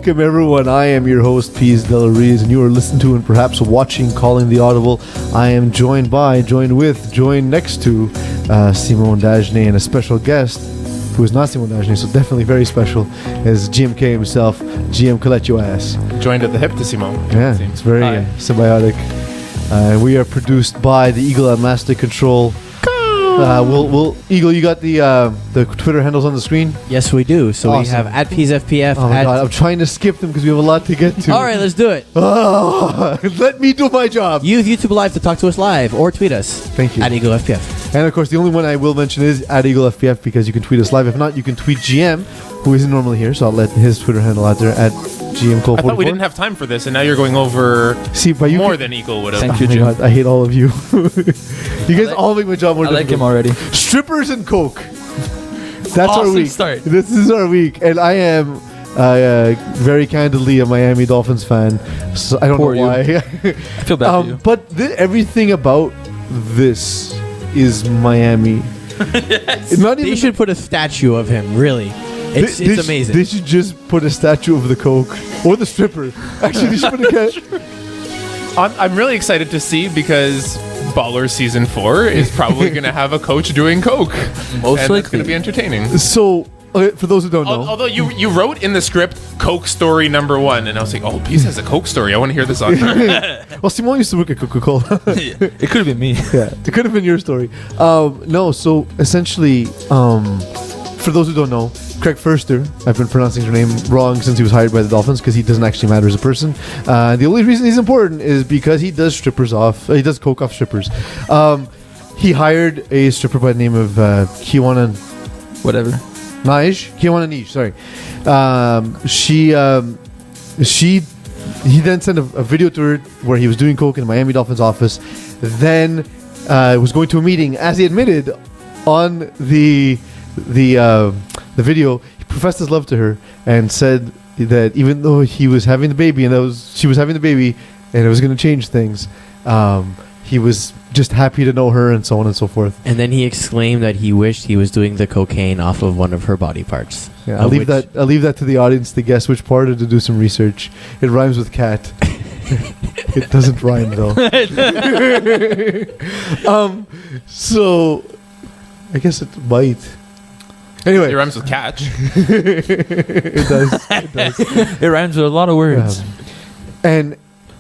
Welcome, everyone. I am your host, Peeze Delariz, and you are listening to and perhaps watching Calling the Audible. I am joined next to Simon Dagenet, and a special guest who is not Simon Dagenet, so definitely very special, is GMK himself, GM Kolethras. Joined at the hip to Simon. Yeah, it's very symbiotic. We are produced by the Eagle at Master Control. Eagle, you got the Twitter handles on the screen? Yes, we do. So Awesome. we have at Peeze FPF. Oh my God, I'm trying to skip them because we have a lot to get to. All right, let's do it. Oh, let me do my job. Use YouTube Live to talk to us live or tweet us. Thank you. At Eagle FPF. And of course, the only one I will mention is at Eagle FPF because you can tweet us live. If not, you can tweet GM, who isn't normally here, so I'll let his Twitter handle out there at GM Cole 44. I thought we didn't have time for this, and now you're going over more than Eagle would have. Thank you, Oh my Jim. God, I hate all of you. You guys all make my job more I like him difficult. already. Strippers and Coke. That's our Awesome week. start. This is our week, and I am very candidly a Miami Dolphins fan. So I don't Poor know why. I feel bad for you. But everything about this is Miami. Not They even should put a statue of him, really. It's amazing. They should just put a statue of the Coke or the stripper. Actually, they should put a I'm really excited to see because Ballers Season 4 is probably going to have a coach doing coke. Most and it's likely. going to be entertaining. So, for those who don't know, Although you wrote in the script Coke story number 1, and I was like, oh, Peeze has a Coke story. I want to hear this on. well, Simon used to work at Coca-Cola. It could have been me. Yeah, it could have been your story. No, so essentially, for those who don't know, Craig Furster, I've been pronouncing her name wrong since he was hired by the Dolphins because he doesn't actually matter as a person. The only reason he's important is because he does he does coke off strippers. He hired a stripper by the name of Kiwana Whatever. Nish, sorry. He then sent a video to her where he was doing coke in the Miami Dolphins office. Then was going to a meeting. As he admitted on the video, he professed his love to her and said that even though he was having the baby and she was having the baby and it was going to change things, he was just happy to know her and so on and so forth. And then he exclaimed that he wished he was doing the cocaine off of one of her body parts. Yeah, I'll leave that to the audience to guess which part or to do some research. It rhymes with cat. It doesn't rhyme though. So I guess it's bite. Anyway, It rhymes with catch. it does. It rhymes with a lot of words. And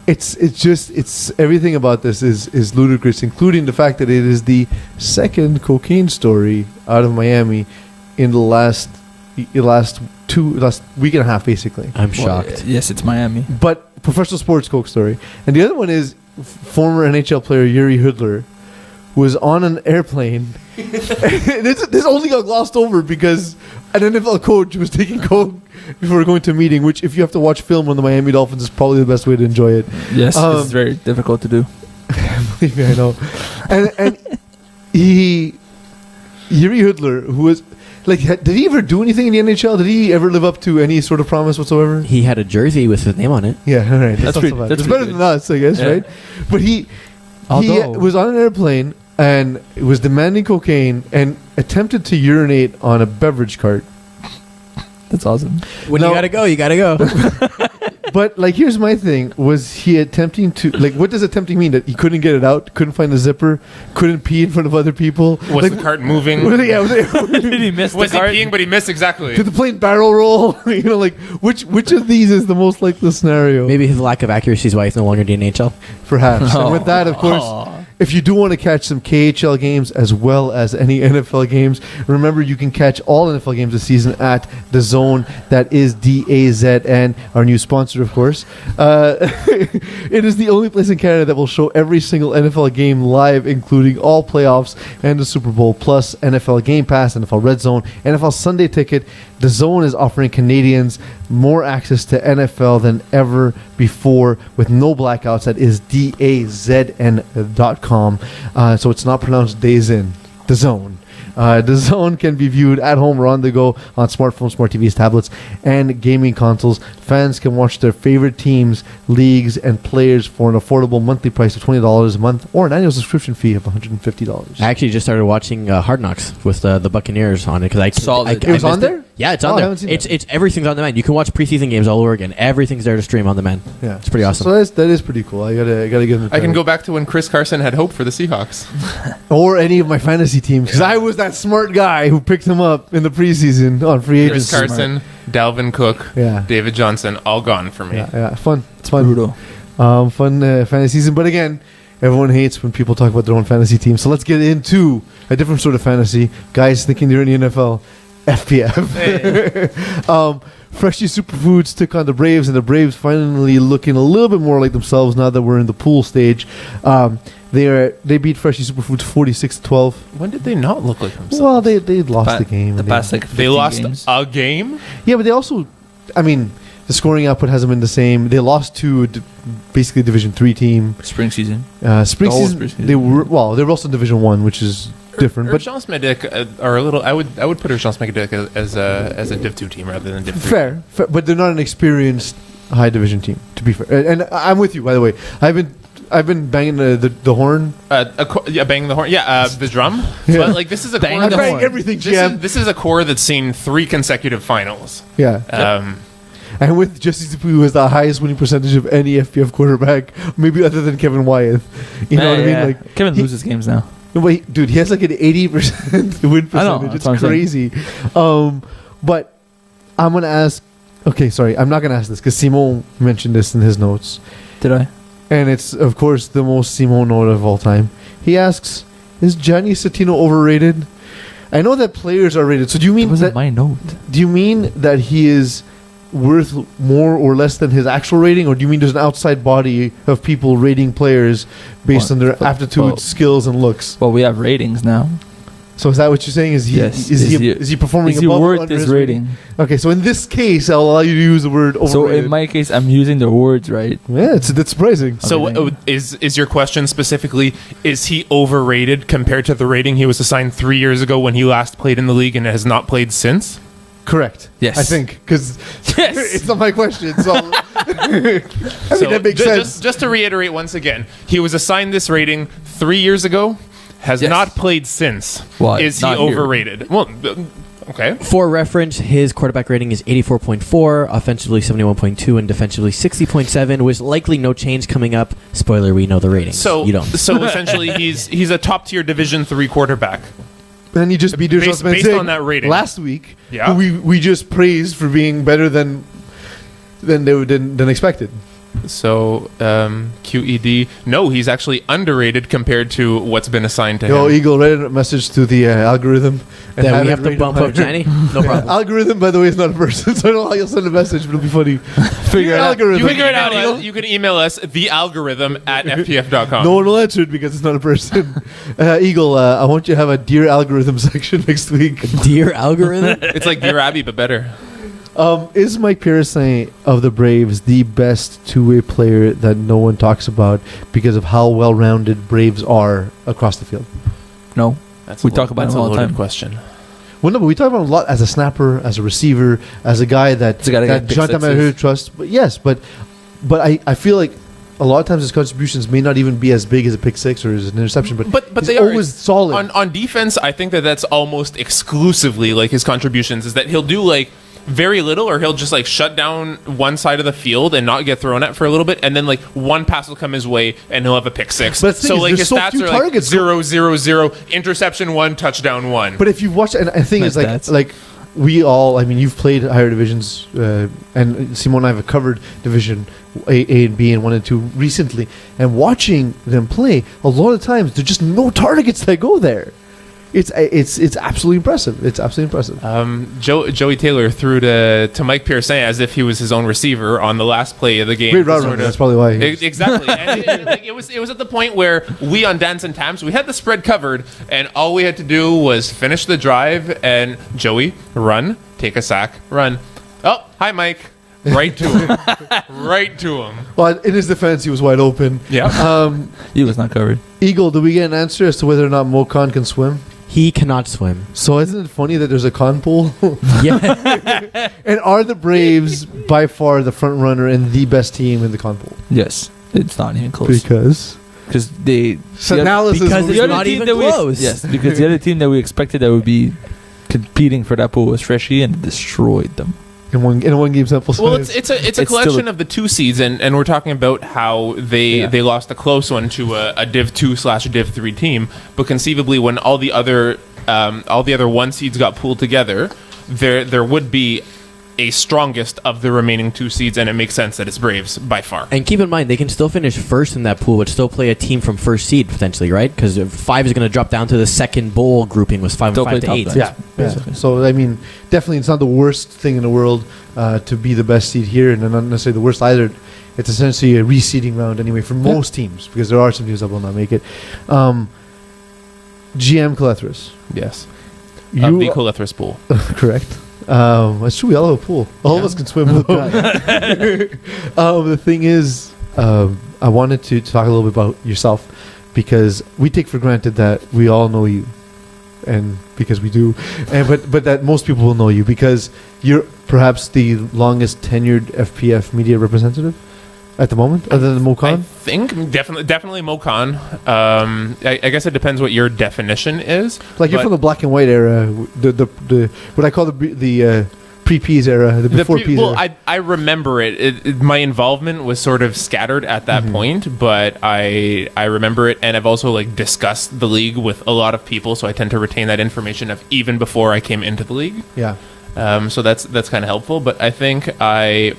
it's everything about this is ludicrous, including the fact that it is the second cocaine story out of Miami in the last week and a half, basically. I'm shocked. Yes, it's Miami. But professional sports coke story, and the other one is former NHL player Yuri Hudler was on an airplane. this only got glossed over because an NFL coach was taking coke before going to a meeting, which if you have to watch film on the Miami Dolphins is probably the best way to enjoy it. Yes, it's very difficult to do. Believe me, I know. And Yuri Hudler, who was like, did he ever do anything in the NHL? Did he ever live up to any sort of promise whatsoever? He had a jersey with his name on it. Yeah, all right. That's not pretty- so bad. that's It's pretty better good. than us, I guess, Yeah. right? But he Although- was on an airplane and was demanding cocaine and attempted to urinate on a beverage cart. That's awesome. When No. you gotta go. But like, here's my thing: was he attempting to what does attempting mean? That he couldn't get it out, couldn't find the zipper, couldn't pee in front of other people? Was like, the cart moving? was he Did he miss Was the he cart? peeing, but he missed exactly? did the plane barrel roll? Like which of these is the most likely scenario? Maybe his lack of accuracy is why he's no longer in the NHL. Perhaps. And with that, of course, if you do want to catch some KHL games as well as any NFL games, remember you can catch all NFL games this season at The Zone. That is DAZN, our new sponsor, of course. It is the only place in Canada that will show every single NFL game live, including all playoffs and the Super Bowl, plus NFL Game Pass, NFL Red Zone, NFL Sunday Ticket. The Zone is offering Canadians more access to NFL than ever before with no blackouts. That is DAZN.com. So it's not pronounced Days In. The Zone. The Zone can be viewed at home or on the go on smartphones, smart TVs, tablets, and gaming consoles. Fans can watch their favorite teams, leagues, and players for an affordable monthly price of $20 a month or an annual subscription fee of $150. I actually just started watching Hard Knocks with the Buccaneers on it because Solid. It was on missed there? Yeah, it's Oh, on I there. haven't seen It's that. it's everything's on demand. You can watch preseason games all over again. Everything's there to stream on demand. Yeah, It's pretty awesome. So that is pretty cool. I gotta give them. I can credit. go back to when Chris Carson had hope for the Seahawks. or any of my fantasy teams because I was that smart guy who picked him up in the preseason on free Chris agency. Carson, Dalvin Cook, Yeah. David Johnson, all gone for me. Yeah, fun. It's fun. Brutal. Fun fantasy season. But again, everyone hates when people talk about their own fantasy team. So let's get into a different sort of fantasy. Guys thinking they're in the NFL. FPF. Freshie Superfoods took on the Braves, and the Braves finally looking a little bit more like themselves now that we're in the pool stage. They beat Freshie Superfoods 46-12. When did they not look like themselves? Well, they lost the game. The and past like 15 they lost games. a game? yeah, but they also, I mean, the scoring output hasn't been the same. They lost to basically Division 3 team. spring season. Spring The whole season, spring season. they were also in Division 1, which is different. But Urgence Medic are a little. I would put Urgence Medic as a Div 2 team rather than Div 3. fair, but they're not an experienced high division team. To be fair, and I'm with you. By the way, I've been banging the horn. Banging the horn. Yeah, the drum. Yeah. But like this is a Banging core. the I bang horn. everything, This GM. is a core that's seen 3 consecutive finals. Yeah, and with Jesse Dupuis, who has the highest winning percentage of any FPF quarterback, maybe other than Kevin Wyeth. You know what I mean? Yeah. Like Kevin he- loses games now. No, but dude, he has like an 80% win I know, percentage. that's It's what I'm saying. crazy. But I'm gonna ask. Okay, sorry, I'm not gonna ask this because Simon mentioned this in his notes, Did I? and it's of course the most Simon note of all time. He asks, "Is Gianni Satino overrated?" I know that players are rated. So do you It mean wasn't that? my note. Do you mean that he is worth more or less than his actual rating, or do you mean there's an outside body of people rating players based Well, on their well, aptitude, well- skills, and looks? Well, we have ratings now. So is that what you're saying? Is he Yes. is he performing Is he above or worth under this his rating? Okay, so in this case, I'll allow you to use the word overrated. So in my case, I'm using the words right. yeah, that's surprising. So Okay. is your question specifically, is he overrated compared to the rating he was assigned 3 years ago when he last played in the league and has not played since? Correct. Yes. I think because Yes. it's not my question. So I mean that makes sense. Just to reiterate once again, he was assigned this rating 3 years ago, has Yes. not played since. Well, is he not here. overrated? Well, okay. For reference, his quarterback rating is 84.4, offensively 71.2, and defensively 60.7, with likely no change coming up. Spoiler, we know the ratings. So you don't. So essentially, he's a top tier Division 3 quarterback. And you just beat Based- yourself based on that rating. last week. Yeah. who we just praised for being better than expected. So QED, no, he's actually underrated compared to what's been assigned to Yo, him. Eagle, write a message to the algorithm. And That we it have to rated bump higher. up Jenny? No problem. Algorithm, by the way, is not a person, so I don't know how you'll send a message, but it'll be funny. Figure it out. Algorithm. You can email us thealgorithm@fpf.com. No one will answer it because it's not a person. Eagle, I want you to have a Dear Algorithm section next week. Dear algorithm? It's like Dear Abby, but better. Is Mike Pearson of the Braves the best two-way player that no one talks about because of how well-rounded Braves are across the field? No. We talk about that's him all a the loaded time. question. Well, no, but we talk about him a lot as a snapper, as a receiver, as a guy that As a guy that that can pick Jonathan sixes. Maher trusts. But yes, but I feel like a lot of times his contributions may not even be as big as a pick six or as an interception, but But he's they are always solid. on defense. I think that's almost exclusively like his contributions is that he'll do like very little, or he'll just like shut down one side of the field and not get thrown at for a little bit, and then like one pass will come his way and he'll have a pick six. But the thing So is, like there's his so stats few are like targets. 0, 0, 0, interception 1, touchdown 1. But if you watch, and I think Nice it's stats. like we all. I mean, you've played higher divisions, and Simone and I have covered Division A and B and 1 and 2 recently. And watching them play, a lot of times there's just no targets that go there. It's absolutely impressive. It's absolutely impressive. Joey Taylor threw to Mike Pearson as if he was his own receiver on the last play of the game. Great route Sort runner. of- That's probably why. Exactly. And like, it was at the point where we on Dance and Tams, we had the spread covered, and all we had to do was finish the drive and Joey run, take a sack, run. Oh, hi Mike. Right to him. Right to him. Well, in his defense, he was wide open. Yeah. He was not covered. Eagle, do we get an answer as to whether or not Mokan can swim? He cannot swim. So isn't it funny that there's a con pool? Yeah. And are the Braves by far the front runner and the best team in the con pool? Yes. It's not even close. Because Because they... so the other- analysis because will it's be- not even that we close. yes, because the other team that we expected that would be competing for that pool was Freshii and destroyed them. In one game sample size. Well, it's a collection of the 2 seeds, and we're talking about how they lost a close one to a Div 2/Div 3 team. But conceivably, when all the other 1 seeds got pooled together, there would be a strongest of the remaining 2 seeds, and it makes sense that it's Braves by far. And keep in mind, they can still finish first in that pool, but still play a team from first seed potentially, right? Because 5 is going to drop down to the second bowl grouping with 5 Still and 5 play to 8. top yeah. basically. So I mean, definitely, it's not the worst thing in the world to be the best seed here, and not necessarily the worst either. It's essentially a reseeding round anyway for most teams, because there are some teams that will not make it. GM Kolethras. Yes. You Of the Kolethras pool. correct. That's true. We all have a pool. All of us can swim. The thing is, I wanted to talk a little bit about yourself, because we take for granted that we all know you, and because we do, and but that most people will know you because you're perhaps the longest tenured FPF media representative at the moment, other than I Mokan. think definitely Mokan. I guess it depends what your definition is. Like you're but from the black and white era, the what I call the pre-Peeze era, the before Peeze well, era. I remember it. My involvement was sort of scattered at that point, but I remember it, and I've also like discussed the league with a lot of people, so I tend to retain that information of even before I came into the league. Yeah. So that's kind of helpful. But I think I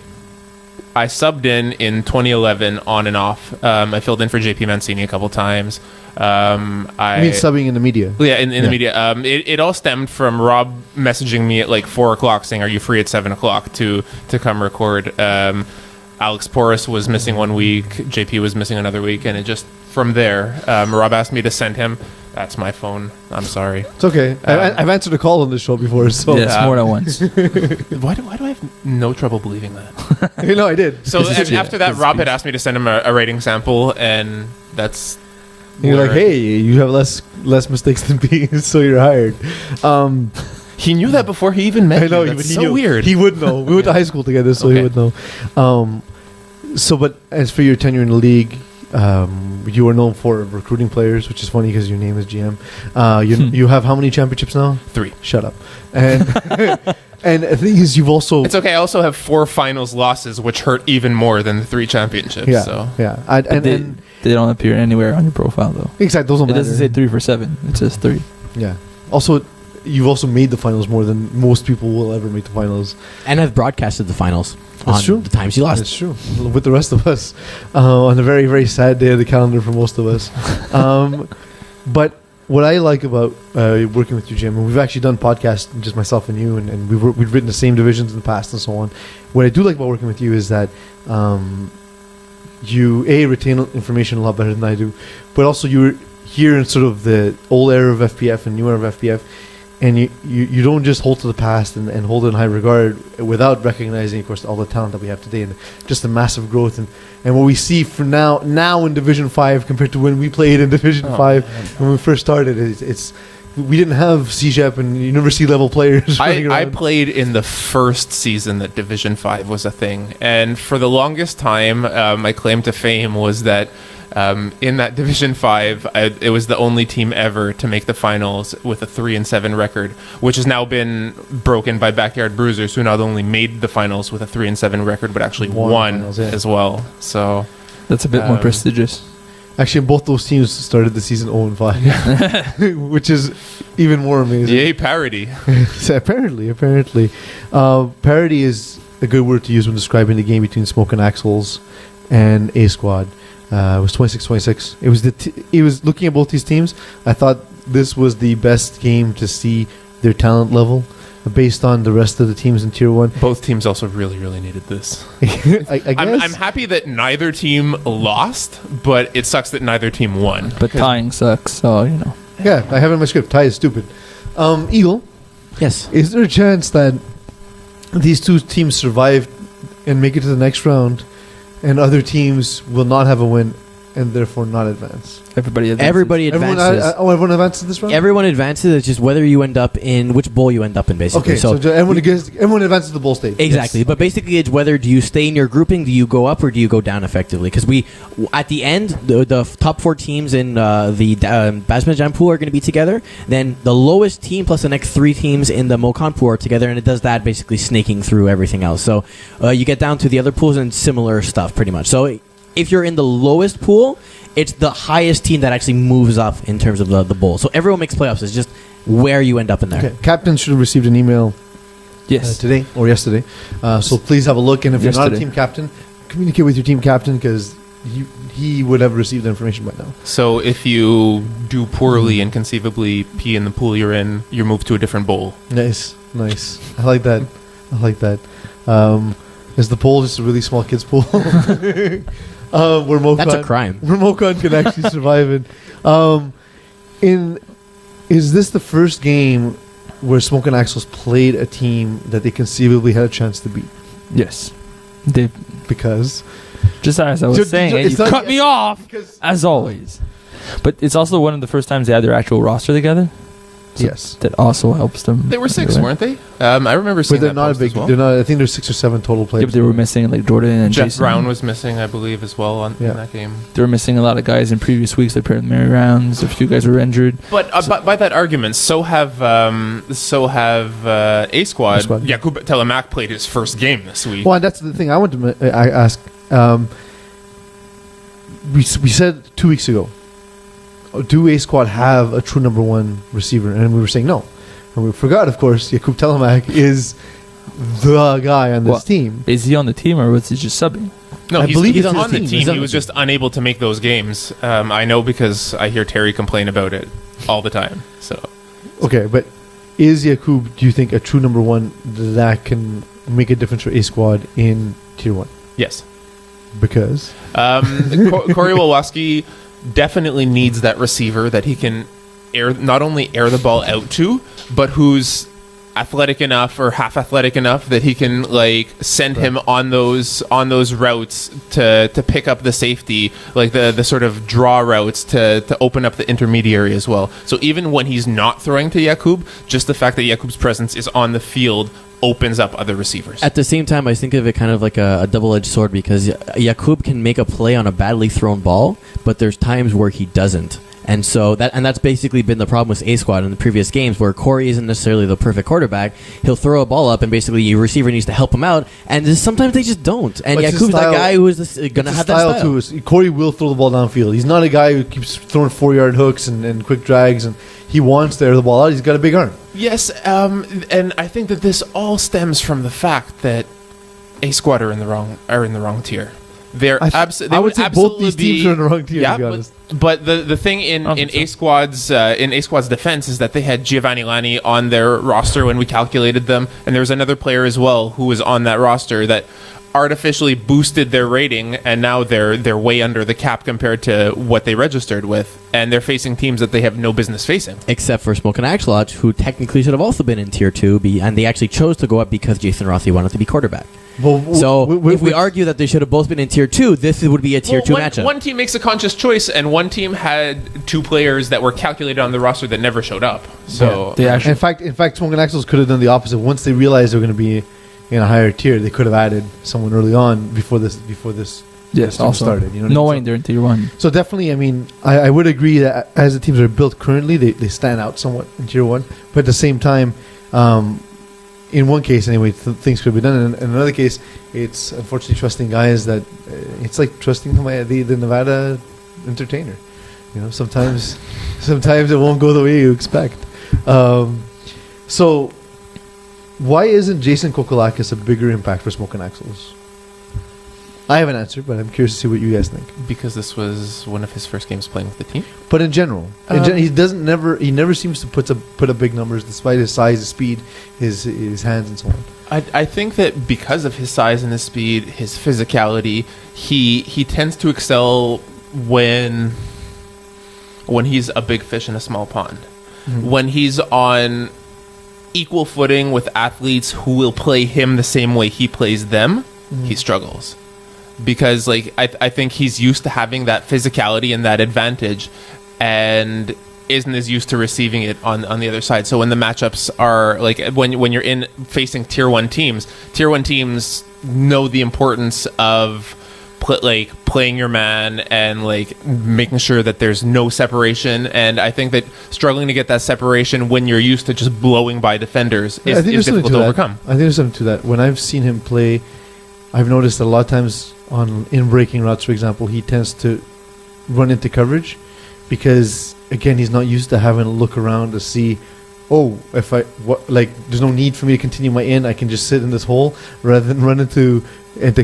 subbed in 2011 on and off. I filled in for JP Mancini a couple times. I mean subbing in the media. Yeah, in the media. It all stemmed from Rob messaging me at like 4 o'clock saying, "Are you free at 7 o'clock to come record?" Alex Porras was missing 1 week. JP was missing another week, and it just from there. Rob asked me to send him. That's my phone. I'm sorry. It's okay. I've answered a call on this show before, so Yes, more than once. Why do I have no trouble believing that? you know I did. So and after that, Rob had asked me to send him a rating sample, and that's. You're like, where- hey, you have less mistakes than Peeze, so you're hired. He knew that before he even met I know, you. but That's he so knew. weird. He would know. We went to high school together, so he Okay. would know. So, but as for your tenure in the league, you are known for recruiting players, which is funny because your name is GM. You have how many championships now? 3. Shut up. And and the thing is, you've also It's okay. I also have 4 finals losses, which hurt even more than the 3 championships. yeah So yeah and They don't appear anywhere on your profile, though. exactly those don't It matter. doesn't say 3 for 7. It says 3. Yeah. Also, you've also made the finals more than most people will ever make the finals. And I've broadcasted the finals That's on true. the times you lost. That's true. With the rest of us, on a very, very sad day of the calendar for most of us. But what I like about working with you, Jim, and we've actually done podcasts, just myself and you, and we've written the same divisions in the past and so on. What I do like about working with you is that you retain information a lot better than I do, but also you're here in sort of the old era of FPF and new era of FPF. And you don't just hold to the past and hold it in high regard without recognizing, of course, all the talent that we have today and just the massive growth and what we see for now in Division 5 compared to when we played in Division 5 when we first started. It's we didn't have CJEP and university level players. I played in the first season that Division 5 was a thing, and for the longest time, my claim to fame was that in that Division 5, it was the only team ever to make the finals with a 3-7 record, which has now been broken by Backyard Bruisers, who not only made the finals with a 3-7 record, but actually won finals, yeah. as well. So That's a bit more prestigious. Actually, both those teams started the season 0-5, which is even more amazing. yay, parody. So apparently, parity is a good word to use when describing the game between Smokin Axolotls and A Squad. It was 26-26. It was looking at both these teams. I thought this was the best game to see their talent level based on the rest of the teams in Tier 1. Both teams also really, really needed this. I guess. I'm happy that neither team lost, but it sucks that neither team won. But tying sucks, so, you know. Yeah, I have it in my script. Tie is stupid. Eagle, Yes. is there a chance that these two teams survive and make it to the next round, and other teams will not have a win and therefore not advance. Everybody advances. Everybody advances. Everyone advances this round? Everyone advances. It's just whether you end up in which bowl you end up in, basically. Okay, so everyone advances to the bowl stage. Exactly, Yes. but basically it's whether do you stay in your grouping, do you go up, or do you go down effectively? Because at the end, the top 4 teams in the Badminton pool are going to be together. Then the lowest team plus the next 3 teams in the Mokan pool are together, and it does that basically snaking through everything else. So you get down to the other pools and similar stuff, pretty much. So if you're in the lowest pool, it's the highest team that actually moves up in terms of the bowl. So everyone makes playoffs. It's just where you end up in there. Okay. Captain should have received an email today or yesterday. So please have a look. And if you're not a team captain, communicate with your team captain because he would have received the information by now. So if you do poorly and conceivably pee in the pool you're in, you're moved to a different bowl. Nice. I like that. Is the pool just a really small kids pool? Where Mokan, That's a crime. Where Mokan can actually survive in. Is this the first game where Smokin Axolotls played a team that they conceivably had a chance to beat? Yes. Because just as I was saying, you cut me off, as always. But it's also one of the first times they had their actual roster together. So yes. That also helps them. They were 6, weren't they? I remember seeing but they're that not a post big. as well. They're not. I think there's 6 or 7 total players. Yeah, but they were missing like Jordan and Jeff Jason. Brown was missing, I believe, as well in that game. They were missing a lot of guys in previous weeks. They played in Mary rounds. A few guys were injured. But by that argument, so have A Squad. Jakub Telemak played his first game this week. Well, that's the thing I want to ask. We said 2 weeks ago, do A Squad have a true number 1 receiver? And we were saying no. And we forgot, of course, Jakub Telemak is the guy on this team. Is he on the team or was he just subbing? No, I believe he's it's on the his team. team. He was just unable to make those games. I know because I hear Terry complain about it all the time. So, okay, but is Jakub, do you think, a true number 1 that can make a difference for A Squad in Tier 1? yes. Because? Corey Wolowski definitely needs that receiver that he can not only air the ball out to, but who's athletic enough or half athletic enough that he can send him on those routes to pick up the safety, like the sort of draw routes to open up the intermediary as well. So even when he's not throwing to Jakub, just the fact that Jakub's presence is on the field opens up other receivers. At the same time, I think of it kind of like a double-edged sword because Jakub can make a play on a badly thrown ball, but there's times where he doesn't. And so that's basically been the problem with A Squad in the previous games where Corey isn't necessarily the perfect quarterback. He'll throw a ball up and basically your receiver needs to help him out. And sometimes they just don't. And Jakub's that guy who is going to have that style. Too. Corey will throw the ball downfield. He's not a guy who keeps throwing 4-yard hooks and quick drags, and he wants to air the ball out. He's got a big arm. Yes, and I think that this all stems from the fact that A Squad are in the wrong tier. I would say both these teams are in the wrong tier. Yeah, to be honest. but the thing in A Squad's defense is that they had Giovanni Lani on their roster when we calculated them, and there was another player as well who was on that roster that artificially boosted their rating, and now they're way under the cap compared to what they registered with, and they're facing teams that they have no business facing. Except for Smokin Axolotls, who technically should have also been in Tier 2, and they actually chose to go up because Jason Rossi wanted to be quarterback. So if we argue that they should have both been in Tier 2, this would be a Tier 2 matchup. One team makes a conscious choice, and one team had 2 players that were calculated on the roster that never showed up. So in fact, Smokin Axolotls could have done the opposite. Once they realized they were going to be in a higher tier, they could have added someone early on before this also started. You know, knowing they're in Tier 1. So definitely, I mean, I would agree that as the teams are built currently, they stand out somewhat in Tier 1. But at the same time, in one case anyway, things could be done. In another case, it's unfortunately trusting guys that it's like trusting the Nevada entertainer. You know, sometimes it won't go the way you expect. So why isn't Jason Kokolakis a bigger impact for Smokin Axolotls? I have an answer, but I'm curious to see what you guys think. because this was one of his first games playing with the team. But in general, he never seems to put up big numbers despite his size, his speed, his hands, and so on. I think that because of his size and his speed, his physicality, he tends to excel when he's a big fish in a small pond. Mm-hmm. When he's on equal footing with athletes who will play him the same way he plays them, he struggles. because like I think he's used to having that physicality and that advantage, and isn't as used to receiving it on the other side. So when the matchups are like when you're in facing tier 1 teams know the importance of playing your man and like making sure that there's no separation. And I think that struggling to get that separation when you're used to just blowing by defenders is difficult to overcome. I think there's something to that. When I've seen him play, I've noticed that a lot of times in breaking routes, for example, he tends to run into coverage because, again, he's not used to having to look around to see, there's no need for me to continue my in. I can just sit in this hole rather than run into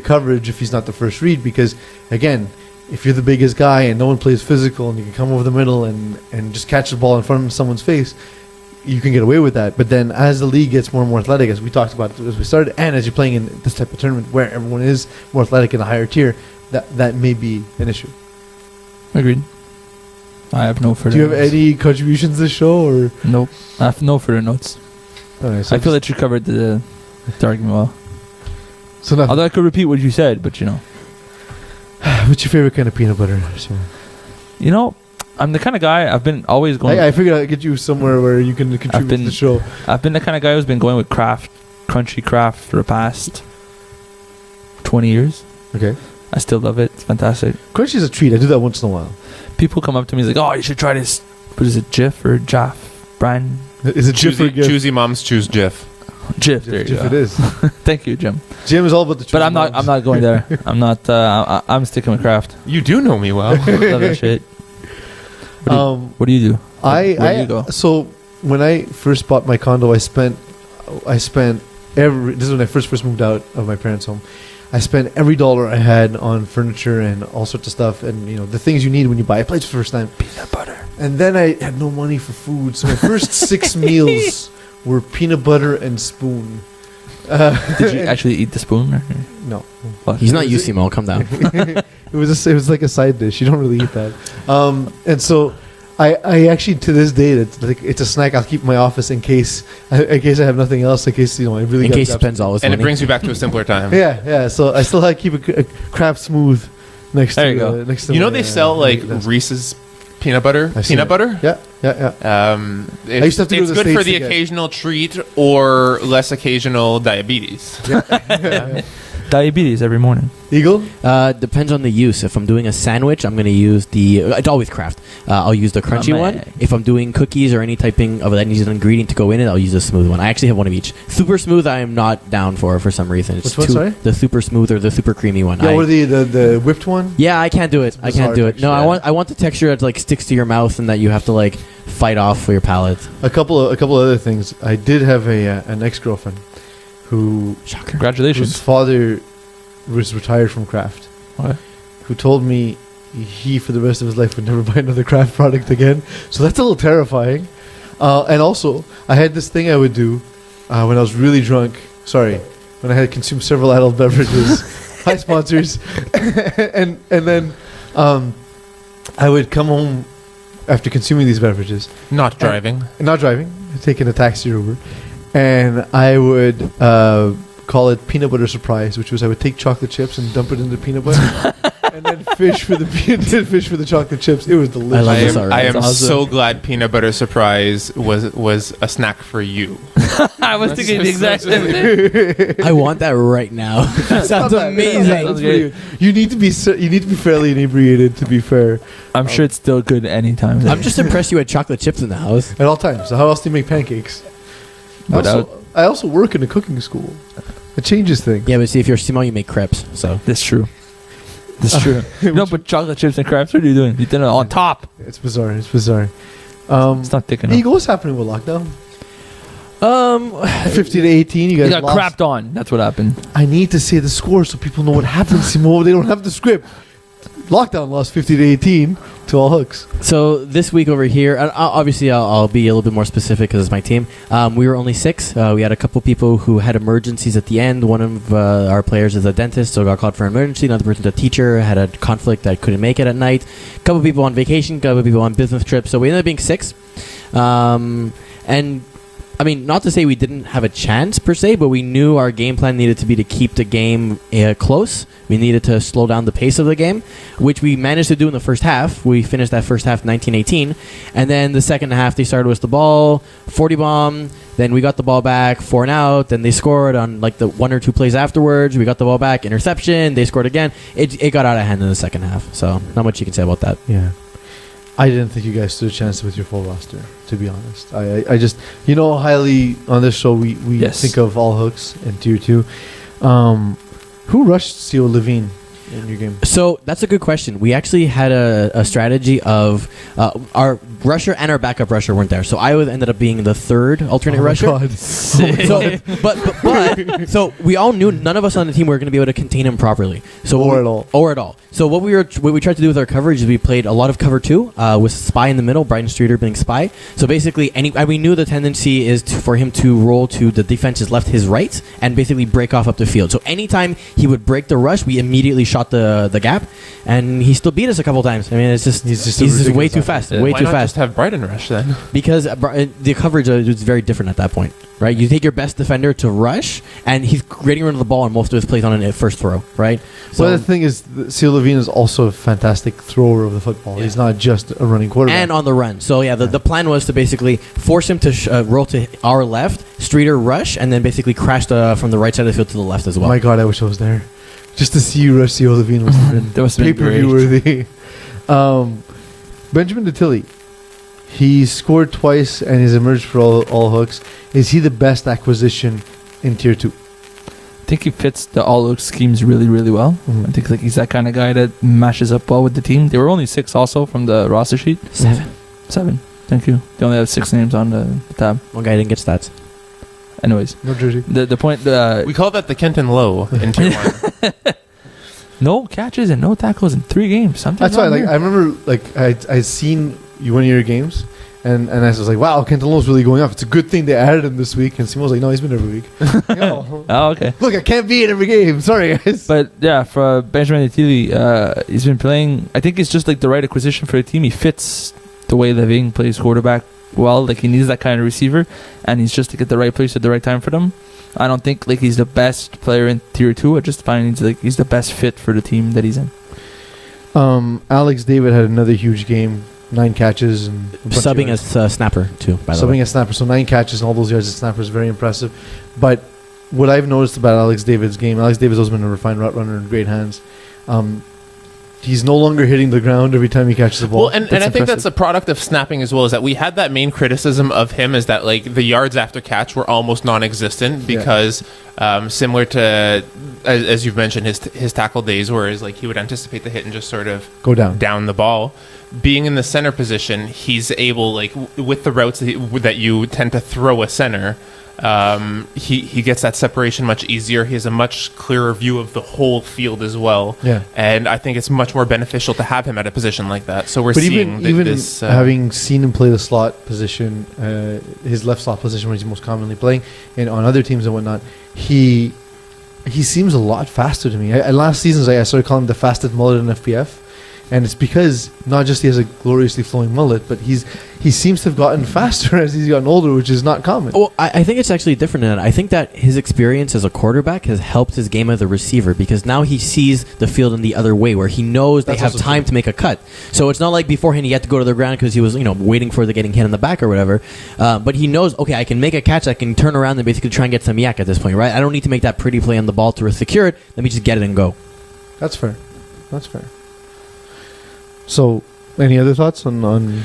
coverage if he's not the first read. Because, again, if you're the biggest guy and no one plays physical and you can come over the middle and just catch the ball in front of someone's face, you can get away with that. But then as the league gets more and more athletic, as we talked about as we started, and as you're playing in this type of tournament where everyone is more athletic in a higher tier, that may be an issue. Agreed. I have no further Do you have any contributions to the show? Or nope. I have no further notes. Okay, so I feel that you covered the argument well. So although I could repeat what you said, but you know. What's your favorite kind of peanut butter? So, you know, I'm the kind of guy, I've been always going... I figured I'd get you somewhere where you can contribute to the show. I've been the kind of guy who's been going with crunchy Kraft for the past 20 years. Okay. I still love it. It's fantastic. Crunchy is a treat. I do that once in a while. People come up to me and like, oh, you should try this. What is it, Jif or Jaff? Brian? Is it Jif or Gif? Choosy moms choose Jif. Jif, there you go. Jif it is. Thank you, Jim. Jim is all about the choosy But I'm not going there. I'm not, I'm sticking with Kraft. You do know me well. Love that shit. What do you do? Where do you go? So when I first bought my condo, I spent this is when I first moved out of my parents' home. I spent every dollar I had on furniture and all sorts of stuff, and you know the things you need when you buy a place for the first time. Peanut butter. And then I had no money for food, so my first 6 meals were peanut butter and spoon. Did you actually eat the spoon? Or? No. What? He's not Usimo. Calm down. It was like a side dish. You don't really eat that. And so I actually to this day it's a snack I'll keep in my office in case I have nothing else. In case I really in case spends all his money. And it brings you back to a simpler time. Yeah. So I still have to keep a Kraft Smooth next there to you go. Next to you know they sell like Reese's peanut butter. Peanut butter. Yeah. I used to have to it's good for the occasional treat or less occasional diabetes. Yeah. Diabetes every morning. Eagle? Depends on the use. If I'm doing a sandwich, I'm going to use it's always Kraft. I'll use the crunchy one. If I'm doing cookies or any typing of that needs an ingredient to go in it, I'll use a smooth one. I actually have one of each. Super smooth, I am not down for some reason. Which one, sorry? The super smooth or the super creamy one. Yeah, or the whipped one? Yeah, I can't do it. I can't do it. No, I want the texture that like sticks to your mouth and that you have to like fight off for your palate. A couple other things. I did have an ex-girlfriend who congratulations, whose father was retired from Kraft. What? Who told me he for the rest of his life would never buy another Kraft product again. So that's a little terrifying. And also, I had this thing I would do when I was really drunk. Sorry, when I had consumed several adult beverages. Hi, sponsors. and then I would come home after consuming these beverages. Not driving, taking a taxi or Uber. And I would call it peanut butter surprise, which was I would take chocolate chips and dump it into peanut butter, and then fish for the chocolate chips. It was delicious. I am so glad peanut butter surprise was a snack for you. I was thinking the exact same thing. I want that right now. That sounds amazing. You need to be fairly inebriated. To be fair, I'm sure it's still good anytime. I'm just impressed you had chocolate chips in the house at all times. So how else do you make pancakes? I also work in a cooking school. It changes things. Yeah, but see, if you're small, you make crepes. So that's true. You don't put chocolate chips and crepes. What are you doing? You did it on top. It's bizarre. It's not thick enough. Eagle, what's happening with lockdown? 50 to 18. You guys got crapped on. That's what happened. I need to say the score so people know what happened. Simo, they don't have the script. Lockdown lost 50 to 18 to all hooks. So this week over here, obviously I'll be a little bit more specific because it's my team. We were only 6. We had a couple people who had emergencies at the end. One of our players is a dentist, so got called for an emergency. Another person's a teacher, had a conflict that couldn't make it at night. A couple people on vacation, a couple people on business trips. So we ended up being 6. And I mean, not to say we didn't have a chance per se, but we knew our game plan needed to be to keep the game close. We needed to slow down the pace of the game, which we managed to do in the first half. We finished that first half 19-18, and then the second half they started with the ball, 40 bomb. Then we got the ball back, 4 and out. Then they scored on like the 1 or 2 plays afterwards. We got the ball back, interception. They scored again. It got out of hand in the second half. So not much you can say about that. Yeah. I didn't think you guys stood a chance with your full roster, to be honest. I just, highly on this show we think of all hooks in tier 2. Who rushed Theo Levine in your game? So that's a good question. We actually had a strategy of our rusher and our backup rusher weren't there. So I ended up being the third alternate rusher. God. So, but so we all knew none of us on the team were going to be able to contain him properly. So Or at all. So what we tried to do with our coverage is we played a lot of cover 2 with Spy in the middle, Brighton Streeter being Spy. So basically, we knew the tendency is for him to roll to the defense's left, his right, and basically break off up the field. So anytime he would break the rush, we immediately shot the gap, and he still beat us a couple times. I mean, it's just he's just way too fast, way Why too not fast. just have Brighton rush then? Because the coverage is very different at that point, right? You take your best defender to rush, and he's getting rid of the ball on most of his plays on a first throw, right? So the thing is, Theo Levine is also a fantastic thrower of the football. Yeah. He's not just a running quarterback. And on the run. So, yeah, the plan was to basically force him to roll to our left, Streeter rush, and then basically crash from the right side of the field to the left as well. My God, I wish I was there. Just to see you rush Theo Levine was That must have been pay-per-view worthy. Benjamin Detilly. He scored twice and he's emerged for all hooks. Is he the best acquisition in tier 2? I think he fits the all-out schemes really, really well. Mhm. I think he's that kind of guy that matches up well with the team. There were only 6 also from the roster sheet. 7. Thank you. They only have 6 names on the tab. One guy didn't get stats. Anyways, No jersey. the point. We call that the Kenton Low in tier 1. No catches and no tackles in 3 games. Something. That's why, I remember, I'd seen one of your games, and I was like, wow, Kenton Lowe's really going off. It's a good thing they added him this week. And Simon was like, no, he's been every week. Oh, okay. Look, I can't be in every game. Sorry, guys. But yeah, for Benjamin Detilly, he's been playing. I think it's just like the right acquisition for the team. He fits the way Levine plays quarterback well. Like he needs that kind of receiver, and he's just at the right place at the right time for them. I don't think he's the best player in tier 2. I just find he's the best fit for the team that he's in. Alex David had another huge game, 9 catches and Subbing as snapper, too, by the way. Subbing as snapper, so 9 catches and all those yards as snapper is very impressive. But what I've noticed about Alex David's game, Alex David's always been a refined route runner in great hands. He's no longer hitting the ground every time he catches the ball. Well, and I think that's a product of snapping as well, is that we had that main criticism of him is that the yards after catch were almost non-existent because similar to, as you've mentioned, his tackle days where he would anticipate the hit and just sort of go down the ball. Being in the center position, he's able, with the routes that you tend to throw a center, he gets that separation much easier. He has a much clearer view of the whole field as well. Yeah. And I think it's much more beneficial to have him at a position like that. So we're But seeing even this. Having seen him play the slot position, his left slot position where he's most commonly playing, and on other teams and whatnot, he seems a lot faster to me. Last season, I started calling him the fastest mullet in FPF. And it's because not just he has a gloriously flowing mullet, but he seems to have gotten faster as he's gotten older, which is not common. Well, I think it's actually different than that. I think that his experience as a quarterback has helped his game as a receiver because now he sees the field in the other way where he knows they have time to make a cut. So it's not like beforehand he had to go to the ground because he was waiting for the getting hit in the back or whatever. But he knows, okay, I can make a catch. I can turn around and basically try and get some yak at this point, right? I don't need to make that pretty play on the ball to secure it. Let me just get it and go. That's fair. So, any other thoughts on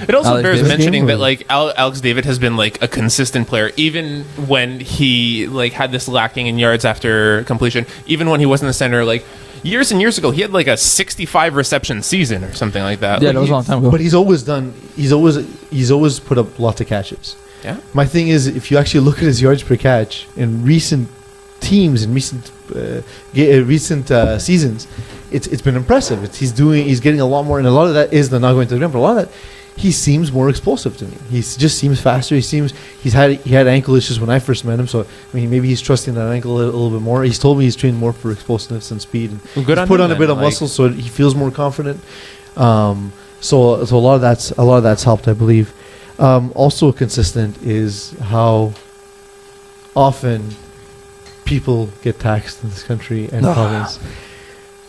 It also Alex bears David's mentioning game, that Alex David has been a consistent player, even when he had this lacking in yards after completion. Even when he wasn't the center, years and years ago, he had a 65 reception season or something like that. Yeah, that was a long time ago. But he's always put up lots of catches. Yeah. My thing is, if you actually look at his yards per catch in recent teams in recent seasons, it's been impressive. He's getting a lot more, and a lot of that is the not going to the ground. But a lot of that, he seems more explosive to me. He just seems faster. He had ankle issues when I first met him, so maybe he's trusting that ankle a little bit more. He's told me he's trained more for explosiveness and speed, and he's put on a bit of muscle, so he feels more confident. So a lot of that's helped, I believe. Also consistent is how often people get taxed in this country and province.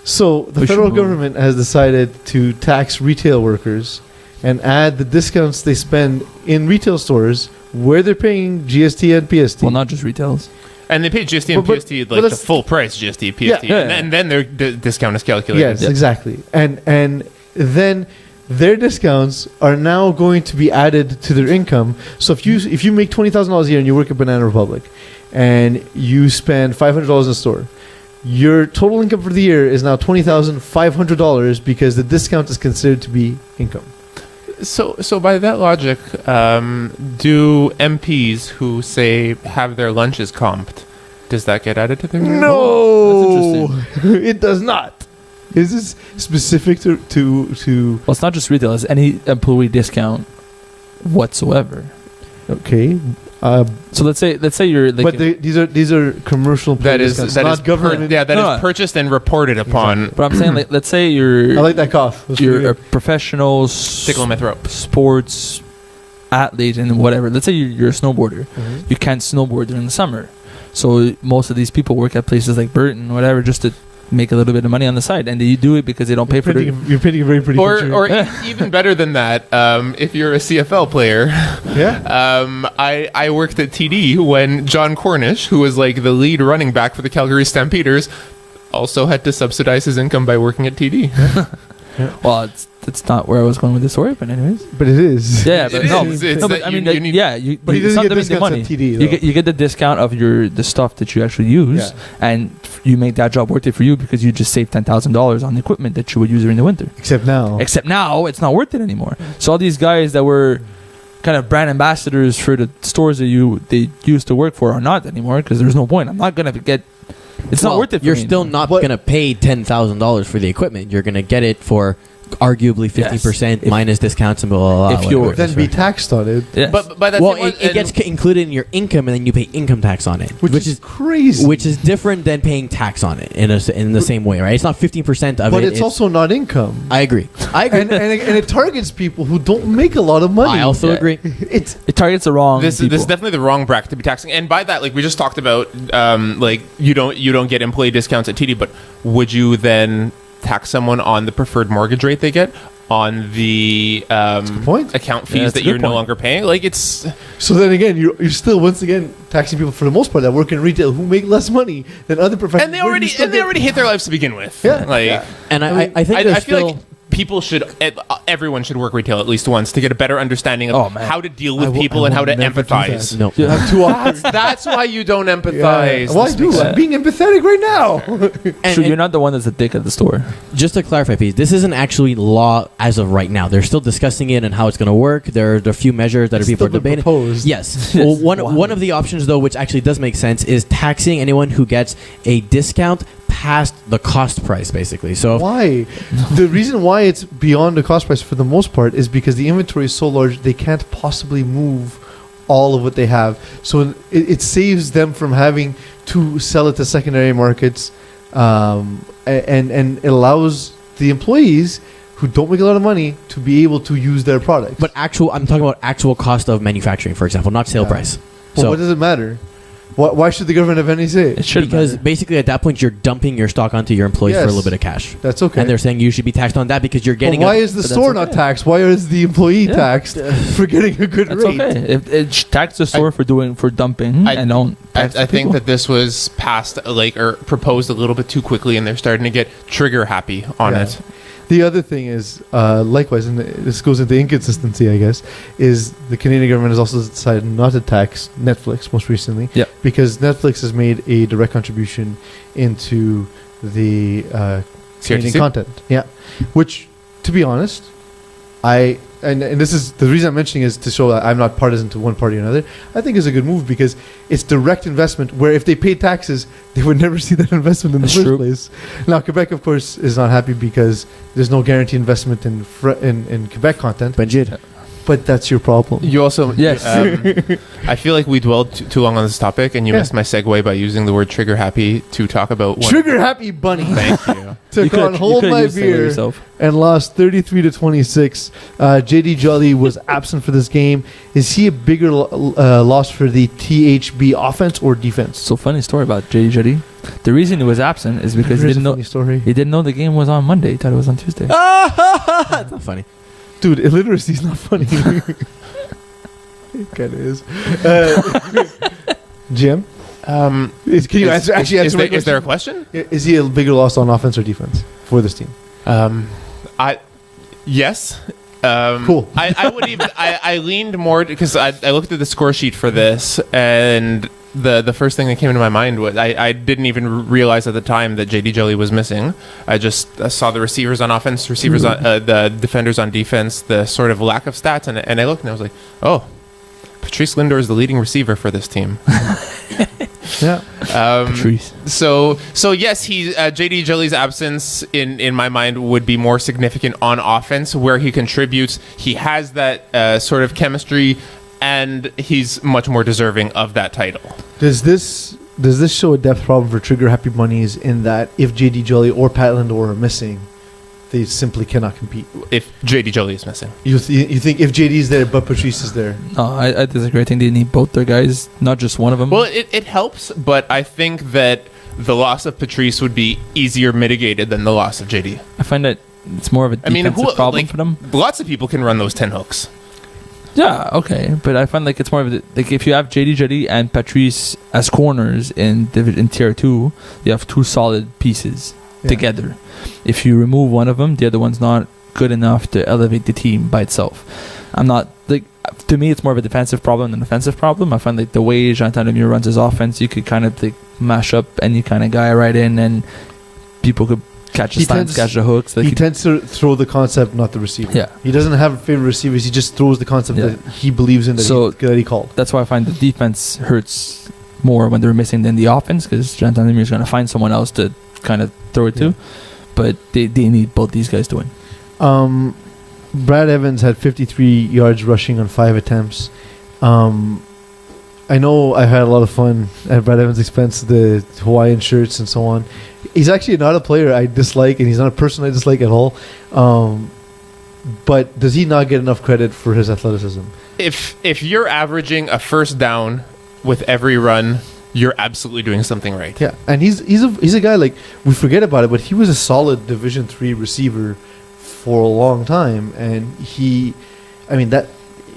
So the We should federal move. government has decided to tax retail workers and add the discounts they spend in retail stores where they're paying GST and PST. Well, not just retails. And they pay GST and But- PST but like the that's- full price GST, PST, Yeah. Yeah. and then their discount is calculated. Yes, exactly. And then their discounts are now going to be added to their income. So if you make $20,000 a year and you work at Banana Republic, and you spend $500 in the store, your total income for the year is now $20,500 because the discount is considered to be income. So by that logic, do MPs who say have their lunches comped, does that get added to their? No, That's it does not. Is this specific to? Well, it's not just retail. It's any employee discount whatsoever. Okay, So let's say you're like, but these are commercial. That is discounts, that not is government. that No. is purchased and reported upon. but I'm saying like, let's say I you're like that cough. That's you're pretty a good. professional Tickle my throat. sports athlete and whatever. Let's say you're a snowboarder. Mhm. You can't snowboard during the summer, so most of these people work at places like Burton, whatever, just to make a little bit of money on the side, and they do it because they don't pay for their. You're painting a very pretty picture. Or even better than that, if you're a CFL player, yeah. I worked at TD when John Cornish, who was like the lead running back for the Calgary Stampeders, also had to subsidize his income by working at TD. Well, that's not where I was going with the story, but anyways. But it is. Yeah, It but is. no, It's no, but that I mean, you like, need- yeah, you. But he it's doesn't not get the discounts money. at TD. You though. get the discount of the stuff that you actually use, Yeah. and you make that job worth it for you because you just saved $10,000 on the equipment that you would use during the winter. Except now. Except now it's not worth it anymore. So all these guys that were kind of brand ambassadors for the stores that they used to work for are not anymore because there's no point. I'm not gonna get. It's not Well, worth it. For You're me still anymore. not But- going to pay $10,000 for the equipment. You're going to get it for arguably 50% If- minus discounts and blah, blah, blah. if you're- whatever it then is, be right? taxed on it, Yes. But that's Well, it gets included in your income, and then you pay income tax on it, which is crazy. which is different than paying tax on it in the same way, right? It's not 15% of but it. it's also not income. I agree. and it targets people who don't make a lot of money. I also Yeah. agree. It's it targets the wrong. this people. is definitely the wrong bracket to be taxing. And by that, like we just talked about, like you don't get employee discounts at TD, but would you then tax someone on the preferred mortgage rate they get? On the point. account Yeah, fees that's a that good you're no point. longer paying, like it's so then again you're still once again taxing people for the most part that work in retail who make less money than other professions. and they where you already still get- hit their lives to begin with. Yeah. like Yeah. And I mean, I think I there's feel still. like people should everyone should work retail at least once to get a better understanding of Oh, man. how to deal I with will- people I and how will to never do empathize. that. No. I'm too awkward. That's why you don't empathize. Well, I do. I'm being empathetic right now. And- So you're and not the one that's a dick at the store. just to clarify, Peeze, this isn't actually law as of right now. They're still discussing it and how it's going to work. There are a few measures that It's people are still been debating. proposed. Yes. Well, one of the options, though, which actually does make sense, is taxing anyone who gets a discount past the cost price, basically. So, Why? The reason why it's beyond the cost price for the most part is because the inventory is so large they can't possibly move all of what they have. So it saves them from having to sell it to secondary markets, and it allows the employees who don't make a lot of money to be able to use their products. but I'm talking about actual cost of manufacturing, for example, not sale Yeah. price. Well, So, what does it matter? Why should the government have any say? It should because matter. basically at that point you're dumping your stock onto your employees for a Yes. little bit of cash. That's okay. And they're saying you should be taxed on that because you're But getting why a- is the but that's store not okay. taxed? Why is the employee Yeah. taxed for getting a good That's rate? okay. If it tax the store for dumping I- and don't. tax I the think people. that this was passed or proposed a little bit too quickly, and they're starting to get trigger happy on Yeah. it. The other thing is, likewise, and this goes into inconsistency, I guess, is the Canadian government has also decided not to tax Netflix most recently. Yeah. Because Netflix has made a direct contribution into the Canadian CRTC? content. Yeah. Which, to be honest, and this is the reason I'm mentioning is to show that I'm not partisan to one party or another. I think it's a good move because it's direct investment where if they paid taxes, they would never see that investment in That's the first true. place. Now, Quebec, of course, is not happy because there's no guaranteed investment in Quebec content. Benjir. But that's your problem. You also Yes. I feel like we dwelled too long on this topic, and you missed my segue by using the word trigger happy to talk about Trigger happy bunny Thank you. took on Hold My Beer and lost 33-26. JD Jolly was absent for this game. Is he a bigger loss for the THB offense or defense? So funny story about JD Jetty. The reason he was absent is because he Here's didn't a know funny story. he didn't know the game was on Monday. He thought it was on Tuesday. That's not funny. Dude, illiteracy is not funny. It kind of is. Jim? Can you answer my Is there a question? question? Is he a bigger loss on offense or defense for this team? Yes. Cool. I would even. I leaned more because I looked at the score sheet for this, and the first thing that came into my mind was I didn't even realize at the time that JD Jelly was missing. I just saw the receivers on offense, receivers on the defenders on defense, the sort of lack of stats, and I looked and I was like, oh, Patrice Lindor is the leading receiver for this team. Yeah. Patrice. So yes, he JD Jelly's absence in my mind would be more significant on offense, where he contributes. He has that sort of chemistry, and he's much more deserving of that title. Does this show a depth problem for Trigger Happy Bunnies in that if JD Jolly or Pat Lindor are missing, they simply cannot compete? If JD Jelly is missing, You think if JD is there but Patrice is there? No, I disagree. I think they need both their guys, not just one of them. well, it helps, but I think that the loss of Patrice would be easier mitigated than the loss of JD. I find that it's more of a defensive problem for them. Lots of people can run those 10 hooks. Yeah, okay, but I find like it's more of a, like if you have JD Jetty and Patrice as corners in tier 2, you have two solid pieces together. If you remove one of them, the other one's not good enough to elevate the team by itself. I'm not like, to me it's more of a defensive problem than an offensive problem. I find like the way Jonathan Lemieux runs his offense, you could kind of like mash up any kind of guy right in, and people could catch the slants, catch the hooks. Like he tends to throw the concept, not the receiver. Yeah. He doesn't have favorite receivers. He just throws the concept that he believes in, that he called. That's why I find the defense hurts more when they're missing than the offense, because Jonathan Lemieux is going to find someone else to kind of throw it to. But they need both these guys to win. Brad Evans had 53 yards rushing on 5 attempts. I know I had a lot of fun at Brad Evans' expense, the Hawaiian shirts and so on. He's actually not a player I dislike, and he's not a person I dislike at all. But does he not get enough credit for his athleticism? If you're averaging a first down with every run, you're absolutely doing something right. Yeah, and he's a guy, like, we forget about it, but he was a solid Division III receiver for a long time, and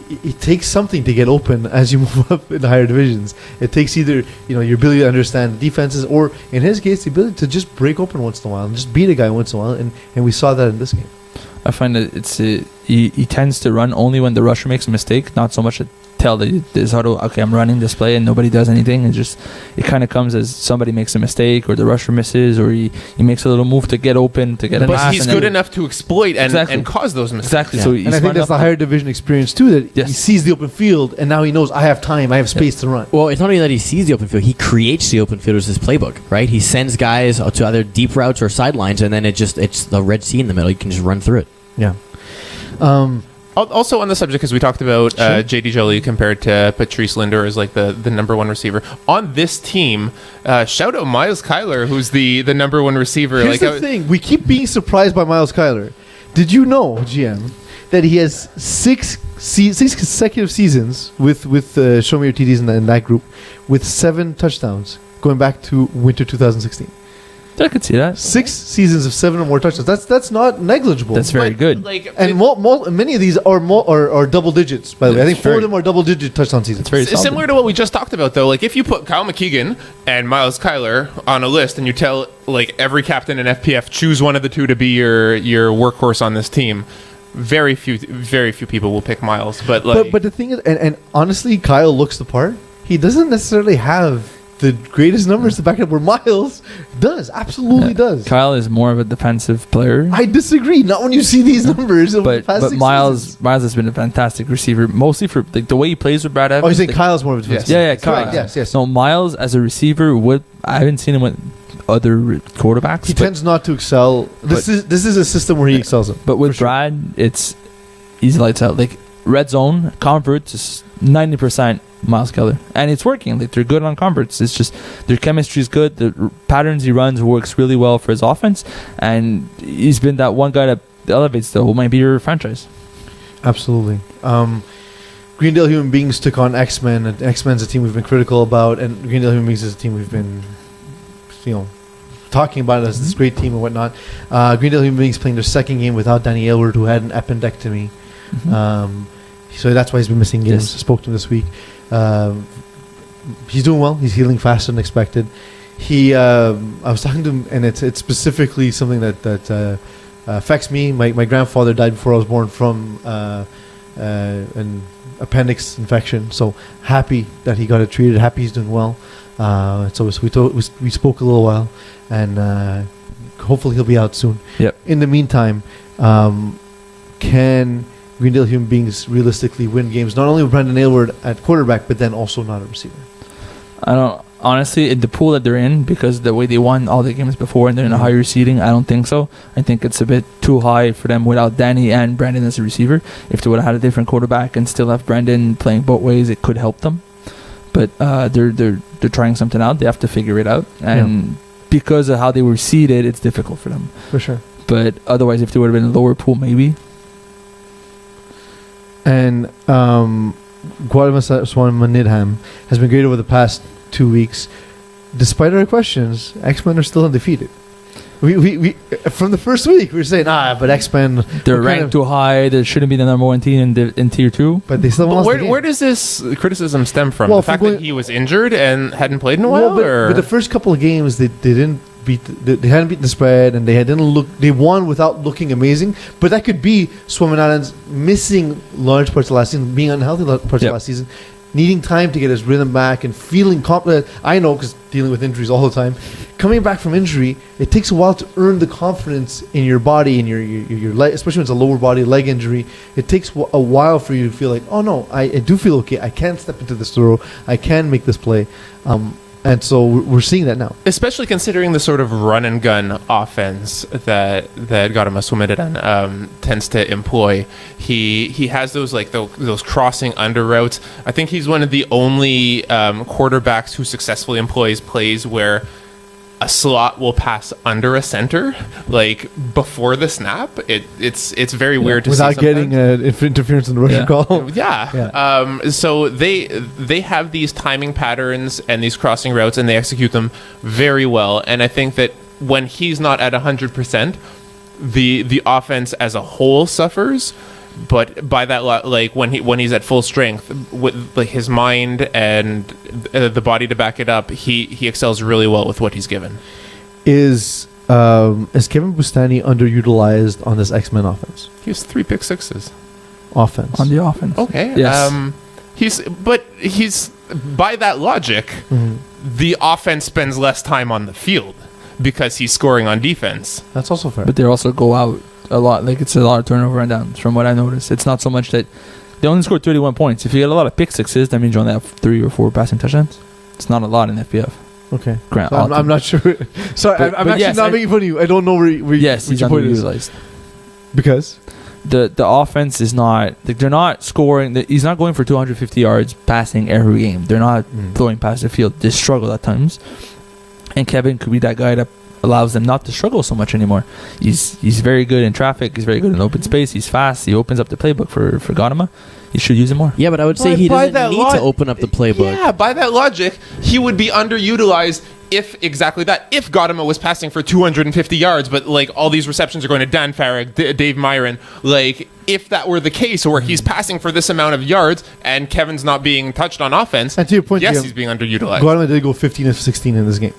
it takes something to get open as you move up in the higher divisions. It takes either your ability to understand defenses, or in his case, the ability to just break open once in a while and just beat a guy once in a while, and we saw that in this game. I find that it's he tends to run only when the rusher makes a mistake, not so much to tell this auto, okay, I'm running this play and nobody does anything. It kind of comes as somebody makes a mistake, or the rusher misses, or he makes a little move to get open, to get a pass. But he's good enough to exploit and cause those mistakes. Exactly. Yeah. So and I think that's the higher division experience too, that he sees the open field and now he knows I have time, I have space to run. Well, it's not only that he sees the open field, he creates the open field as his playbook, right? He sends guys to either deep routes or sidelines, and then it's the Red Sea in the middle. You can just run through it. Yeah. Also on the subject, because we talked about JD Jelly compared to Patrice Lindor as like the number one receiver on this team. Shout out Miles Kyler, who's the number one receiver. Here's the thing: we keep being surprised by Miles Kyler. Did you know, GM, that he has six consecutive seasons with Show Me Your TDs in that group, with 7 touchdowns going back to winter 2016. I could see that. 6 seasons of 7 or more touchdowns. That's not negligible. That's very good. And many of these are double digits. By the way, I think 4 of them are double-digit touchdown seasons. It's very solid. Similar to what we just talked about, though. Like if you put Kyle McKeegan and Miles Kyler on a list, and you tell like every captain in FPF, choose one of the two to be your workhorse on this team, very few people will pick Miles. But the thing is, and honestly, Kyle looks the part. He doesn't necessarily have the greatest numbers to back up where Miles absolutely does. Kyle is more of a defensive player. I disagree. Not when you see these numbers. But Miles has been a fantastic receiver, mostly for like the way he plays with Brad Evans. Oh, you think Kyle's more of a defensive? Yeah, Kyle. Right, yes. No, Miles as a receiver I haven't seen him with other quarterbacks. He tends not to excel. This is a system where he excels in. But with Brad, it's he's lights out. Like red zone converts is 90% Miles Keller, and it's working. Like, they're good on converts. It's just their chemistry is good. The patterns he runs works really well for his offense, and he's been that one guy that elevates the who might be your franchise. Absolutely. Greendale Human Beings took on X-Men, and X-Men's a team we've been critical about, and Greendale Human Beings is a team we've been, talking about it as this great team and whatnot. Greendale Human Beings playing their second game without Danny Aylward, who had an appendectomy. So that's why he's been missing games. Yes. I spoke to him this week. He's doing well. He's healing faster than expected. I was talking to him, and it's specifically something that affects me. My grandfather died before I was born from an appendix infection. So happy that he got it treated. Happy he's doing well. So we spoke a little while, and hopefully he'll be out soon. Yep. In the meantime, can Greendale Human Beings realistically win games, not only with Brandon Aylward at quarterback, but then also not a receiver? I don't honestly, in the pool that they're in, because the way they won all the games before and they're in a higher seeding, I don't think so. I think it's a bit too high for them without Danny and Brandon as a receiver. If they would have had a different quarterback and still have Brandon playing both ways, it could help them. But they're trying something out. They have to figure it out, and because of how they were seeded, it's difficult for them. For sure. But otherwise, if they would have been in a lower pool, maybe. And Guadalajara Nidham has been great over the past 2 weeks. Despite our questions, X-Men are still undefeated. We from the first week we were saying, but X-Men, they're ranked too high. They shouldn't be the number one team in tier 2. But they still lost the game. Where does this criticism stem from? Well, the fact that he was injured and hadn't played in a while? But the first couple of games they didn't beat. They hadn't beaten the spread, and they won without looking amazing. But that could be Swimmin' Islands missing large parts of last season, being unhealthy parts of last season, needing time to get his rhythm back and feeling confident. I know, because dealing with injuries all the time. Coming back from injury, it takes a while to earn the confidence in your body and your leg, especially when it's a lower body leg injury. It takes a while for you to feel like, oh no, I do feel okay. I can step into this throw. I can make this play. And so we're seeing that now. Especially considering the sort of run and gun offense that Garama Sumidaran tends to employ. He has those those crossing under routes. I think he's one of the only quarterbacks who successfulully employs plays where a slot will pass under a center, like before the snap. It's very weird to without see getting interference in the rushing call. So they have these timing patterns and these crossing routes, and they execute them very well. And I think that when he's not at 100%, the offense as a whole suffers. But by that, when he's at full strength, with his mind and the body to back it up, he excels really well with what he's given. Is Kevin Bustani underutilized on this X-Men offense? He has 3 pick sixes. Offense. On the offense. Okay. Yes. He's by that logic, the offense spends less time on the field because he's scoring on defense. That's also fair. But they also go out a lot. Like, it's a lot of turnover and downs from what I noticed. It's not so much that they only scored 31 points. If you get a lot of pick sixes, that means you only have 3 or 4 passing touchdowns. It's not a lot in FPF. Okay. Grant, so I'm not sure. Sorry, I'm actually not making fun of you. I don't know where yes, he's your point is. underutilized. Because the offense is not, they're not scoring. He's not going for 250 yards passing every game. They're not throwing past the field. They struggle at times. And Kevin could be that guy that allows them not to struggle so much anymore. He's very good in traffic. He's very good in open space. He's fast. He opens up the playbook for Gotama. You should use him more. Yeah, but I would say he doesn't need to open up the playbook. Yeah, by that logic, he would be underutilized if Gotama was passing for 250 yards, but all these receptions are going to Dan Farag, Dave Myron. If that were the case, or he's passing for this amount of yards and Kevin's not being touched on offense, and to your point, yes, he's being underutilized. Gotama did go 15 of 16 in this game.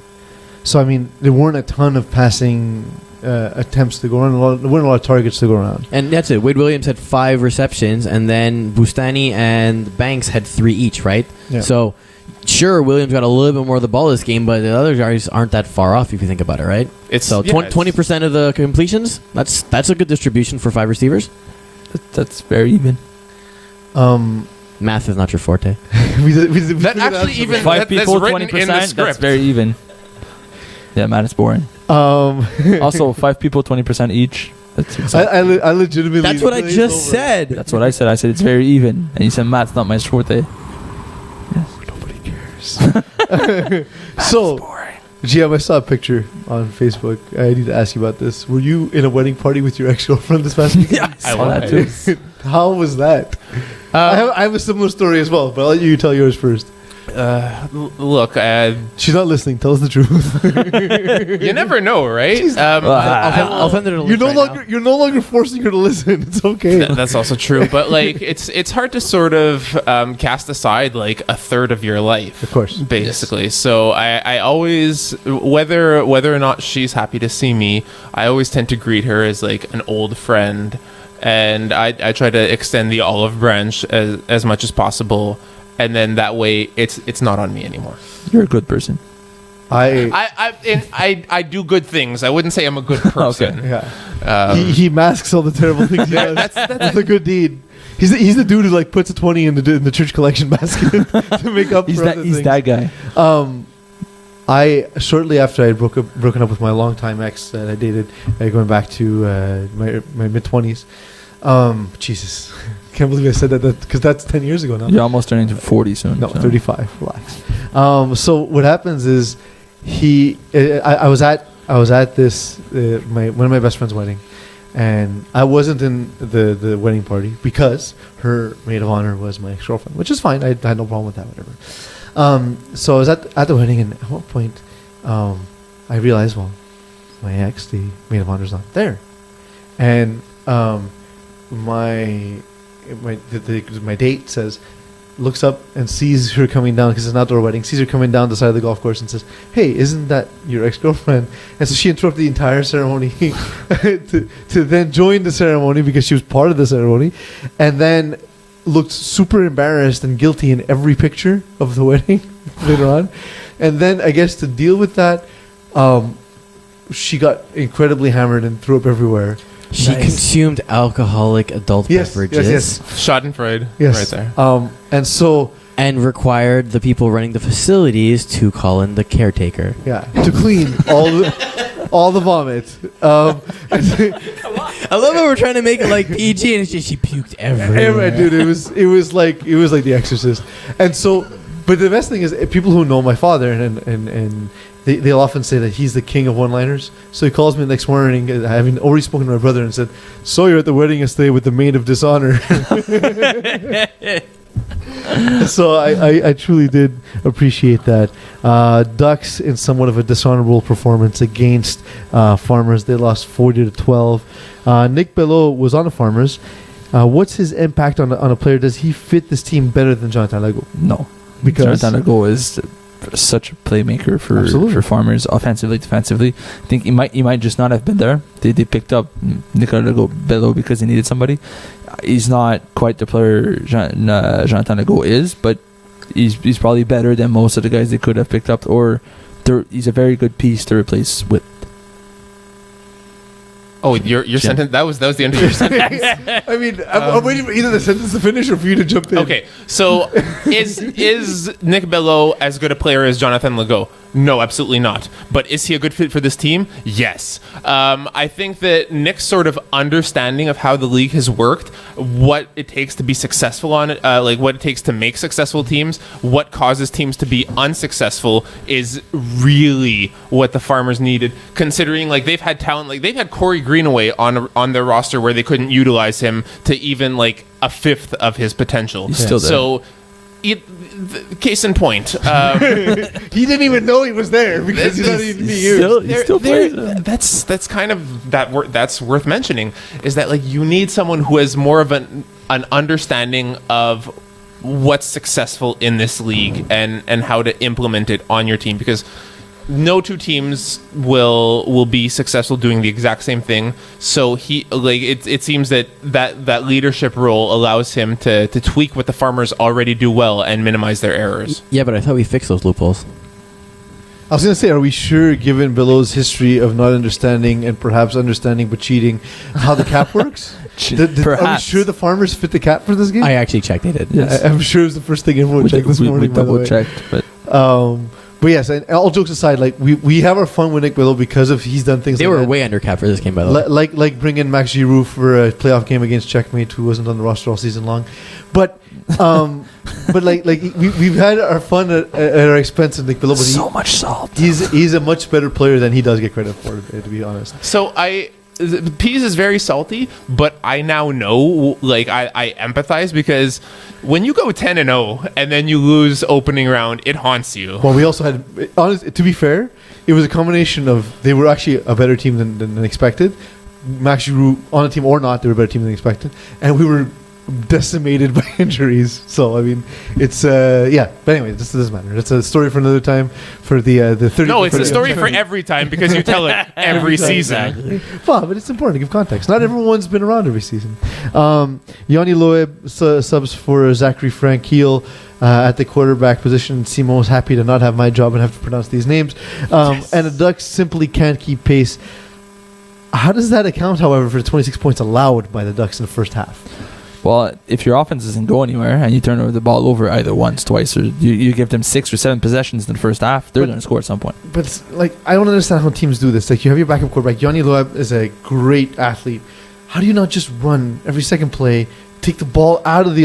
So, I mean, there weren't a ton of passing attempts to go around. There weren't a lot of targets to go around. And that's it. Wade Williams had 5 receptions, and then Bustani and Banks had 3 each, right? Yeah. So, sure, Williams got a little bit more of the ball this game, but the other guys aren't that far off if you think about it, right? 20% of the completions, that's a good distribution for 5 receivers. That's very even. Math is not your forte. That actually even 5 people, that's 20%. That's That's very even. Yeah, man, it's boring. Also, 5 people, 20% each. That's exactly. I legitimately. That's what I glazed just over. said. That's what I said. I said it's very even, and you said Matt's not my forte. Nobody cares. So, GM, I saw a picture on Facebook. I need to ask you about this. Were you in a wedding party with your ex-girlfriend this past weekend? Yeah, I saw that too. How was that? I have a similar story as well, but I'll let you tell yours first. Look, She's not listening. Tell us the truth. you never know, right? I'll send it a link You're no longer forcing her to listen. It's okay. That's also true, but like it's hard to sort of cast aside like a third of your life, Of course. basically. Yes. So I always, whether or not she's happy to see me, I always tend to greet her as like an old friend, and I try to extend the olive branch as much as possible, and then that way it's not on me anymore. You're a good person. I do good things. I wouldn't say I'm a good person. Okay. Yeah. He masks all the terrible things he does. That's a good deed. He's the dude who like puts a 20 in the church collection basket to make up for other He's things. that guy. I shortly after I had broken up with my longtime ex that I dated, going back to my mid 20s. Jesus, can't believe I said that because that's 10 years ago now. You're almost turning to 40 soon. No, so. 35. Relax. So what happens is I was at this one of my best friend's wedding, and I wasn't in the wedding party because her maid of honor was my ex-girlfriend, which is fine. I had no problem with that. Whatever. So I was at the wedding, and at one point, I realized, well, my ex, the maid of honor, is not there, and my date looks up and sees her coming down because it's an outdoor wedding. Sees her coming down the side of the golf course and says, "Hey, isn't that your ex-girlfriend?" And so she interrupted the entire ceremony to then join the ceremony because she was part of the ceremony, and then looked super embarrassed and guilty in every picture of the wedding later on. And then I guess to deal with that, she got incredibly hammered and threw up everywhere. She consumed alcoholic adult beverages. Yes. Schadenfreude, Yes. right there. And so, and required the people running the facilities to call in the caretaker. yeah, to clean all the vomit. I love how we're trying to make it like PG, and it's just she puked everywhere. Dude, it was like The Exorcist. And so, but the best thing is people who know my father and they'll often say that he's the king of one-liners. So he calls me the next morning, having already spoken to my brother, and said, "So you're at the wedding yesterday with the maid of dishonor." So I truly did appreciate that. Ducks in somewhat of a dishonorable performance against Farmers. They lost 40-12. Nick Bello was on the Farmers. What's his impact on a player? Does he fit this team better than Jonathan Legault? No. Because Jonathan Legault is such a playmaker for Farmers, offensively, defensively. I think he might just not have been there. They picked up Nicolas Bello because they needed somebody. He's not quite the player Jonathan Legault is, but he's probably better than most of the guys they could have picked up, or he's a very good piece to replace with. Oh, your sentence. That was the end of your sentence. I mean, I'm waiting for either the sentence to finish or for you to jump in. Okay, so is Nick Bello as good a player as Jonathan Legault? No, absolutely not. But is he a good fit for this team? Yes. I think that Nick's sort of understanding of how the league has worked, what it takes to be successful on it, like what it takes to make successful teams, what causes teams to be unsuccessful, is really what the Farmers needed. Considering like they've had talent, like they've had Corey Greenaway on their roster where they couldn't utilize him to even like a fifth of his potential. He's still there. So. Case in point, He didn't even know he was there because he's not even being used. He still plays. That's kind of that's worth mentioning, is that like you need someone who has more of an understanding of what's successful in this league and how to implement it on your team, because no two teams will be successful doing the exact same thing. So it seems that leadership role allows him to tweak what the Farmers already do well and minimize their errors. Yeah, but I thought we fixed those loopholes. I was going to say, are we sure, given Billow's history of not understanding and perhaps understanding but cheating, how the cap works? Are we sure the Farmers fit the cap for this game? I actually checked. They did. Yes. I'm sure it was the first thing everyone checked this morning. We double checked, but But yes, and all jokes aside, like we have our fun with Nick Willow because of he's done things. They like were that. way under cap for this game, by the way. Like bringing Max Giroux for a playoff game against Checkmate, who wasn't on the roster all season long. But but we've had our fun at our expense of Nick Willow. But So much salt. he's a much better player than he does get credit for, to be honest. So Peeze is very salty, but I now know, like, I empathize because when you go 10-0 and then you lose opening round, it haunts you. Well, we also had, honestly, to be fair, it was a combination of they were actually a better team than expected. Max Giroux on a team or not, they were a better team than expected, and we were decimated by injuries. So I mean, it's yeah. But anyway, this doesn't matter. It's a story for another time. For the 30. No, it's a story for every time because you tell it every season. Exactly. Well, but it's important to give context. Not everyone's been around every season. Yanni Loeb subs for Zachary Frankiel at the quarterback position. Simon was happy to not have my job and have to pronounce these names. Yes. And the Ducks simply can't keep pace. How does that account, however, for the 26 points allowed by the Ducks in the first half? Well, if your offense doesn't go anywhere and you turn over the ball over either once, twice, or you give them 6 or 7 possessions in the first half, they're going to score at some point. But it's like, I don't understand how teams do this. Like, you have your backup quarterback. Yanni Loeb is a great athlete. How do you not just run every second play, take the ball out of the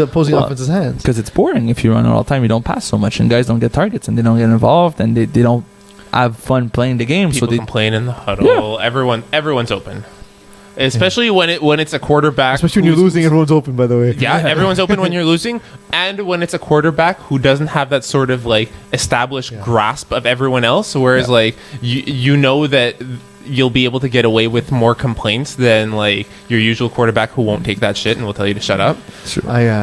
opposing offense's hands? Because it's boring if you run it all the time. You don't pass so much, and guys don't get targets, and they don't get involved, and they don't have fun playing the game. People so they complain in the huddle. Yeah. Everyone's open. Especially when it's a quarterback. Especially when you're losing, everyone's open, by the way. Yeah, everyone's open when you're losing, and when it's a quarterback who doesn't have that sort of like established grasp of everyone else. Whereas like you know that you'll be able to get away with more complaints than like your usual quarterback who won't take that shit and will tell you to shut up.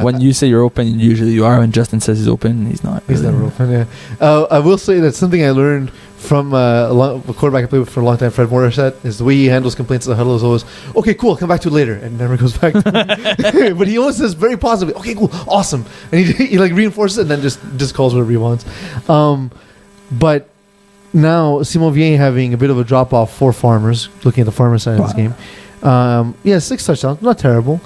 When you say you're open, usually you are. When Justin says he's open, he's not. He's really. never open. Yeah. I will say that something I learned from a quarterback I played with for a long time, Fred Morissette, is the way he handles complaints in the huddle is always, okay, cool, come back to it later, and never goes back to it. But he always says very positively, okay, cool, awesome, and he like reinforces it and then just calls whatever he wants. But now Simon Vien having a bit of a drop off for Farmers, looking at the Farmers side of this game. 6 touchdowns, not terrible.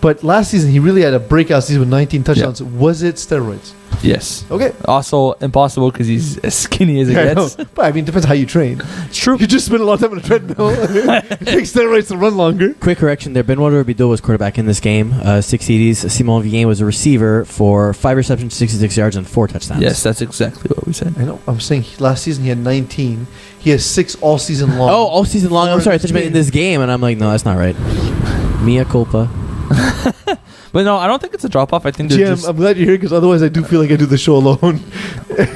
But last season he really had a breakout season with 19 touchdowns. Yeah. Was it steroids? Yes. Okay. Also impossible because he's as skinny as it gets. But I mean, it depends how you train. It's true. You just spend a lot of time on a treadmill. It takes steroids to run longer. Quick correction there. Benoit Robideau was quarterback in this game. 6 TDs. Simon Vien was a receiver for 5 receptions, 66 yards, and 4 touchdowns. Yes, that's exactly what we said. I know. I'm saying last season he had 19. He has 6 all season long. Oh, all season long. I'm sorry. I thought you meant in this game. And I'm like, no, that's not right. Mea culpa. But no, I don't think it's a drop off. I think they're just. I'm glad you're here because otherwise I do feel like I do the show alone.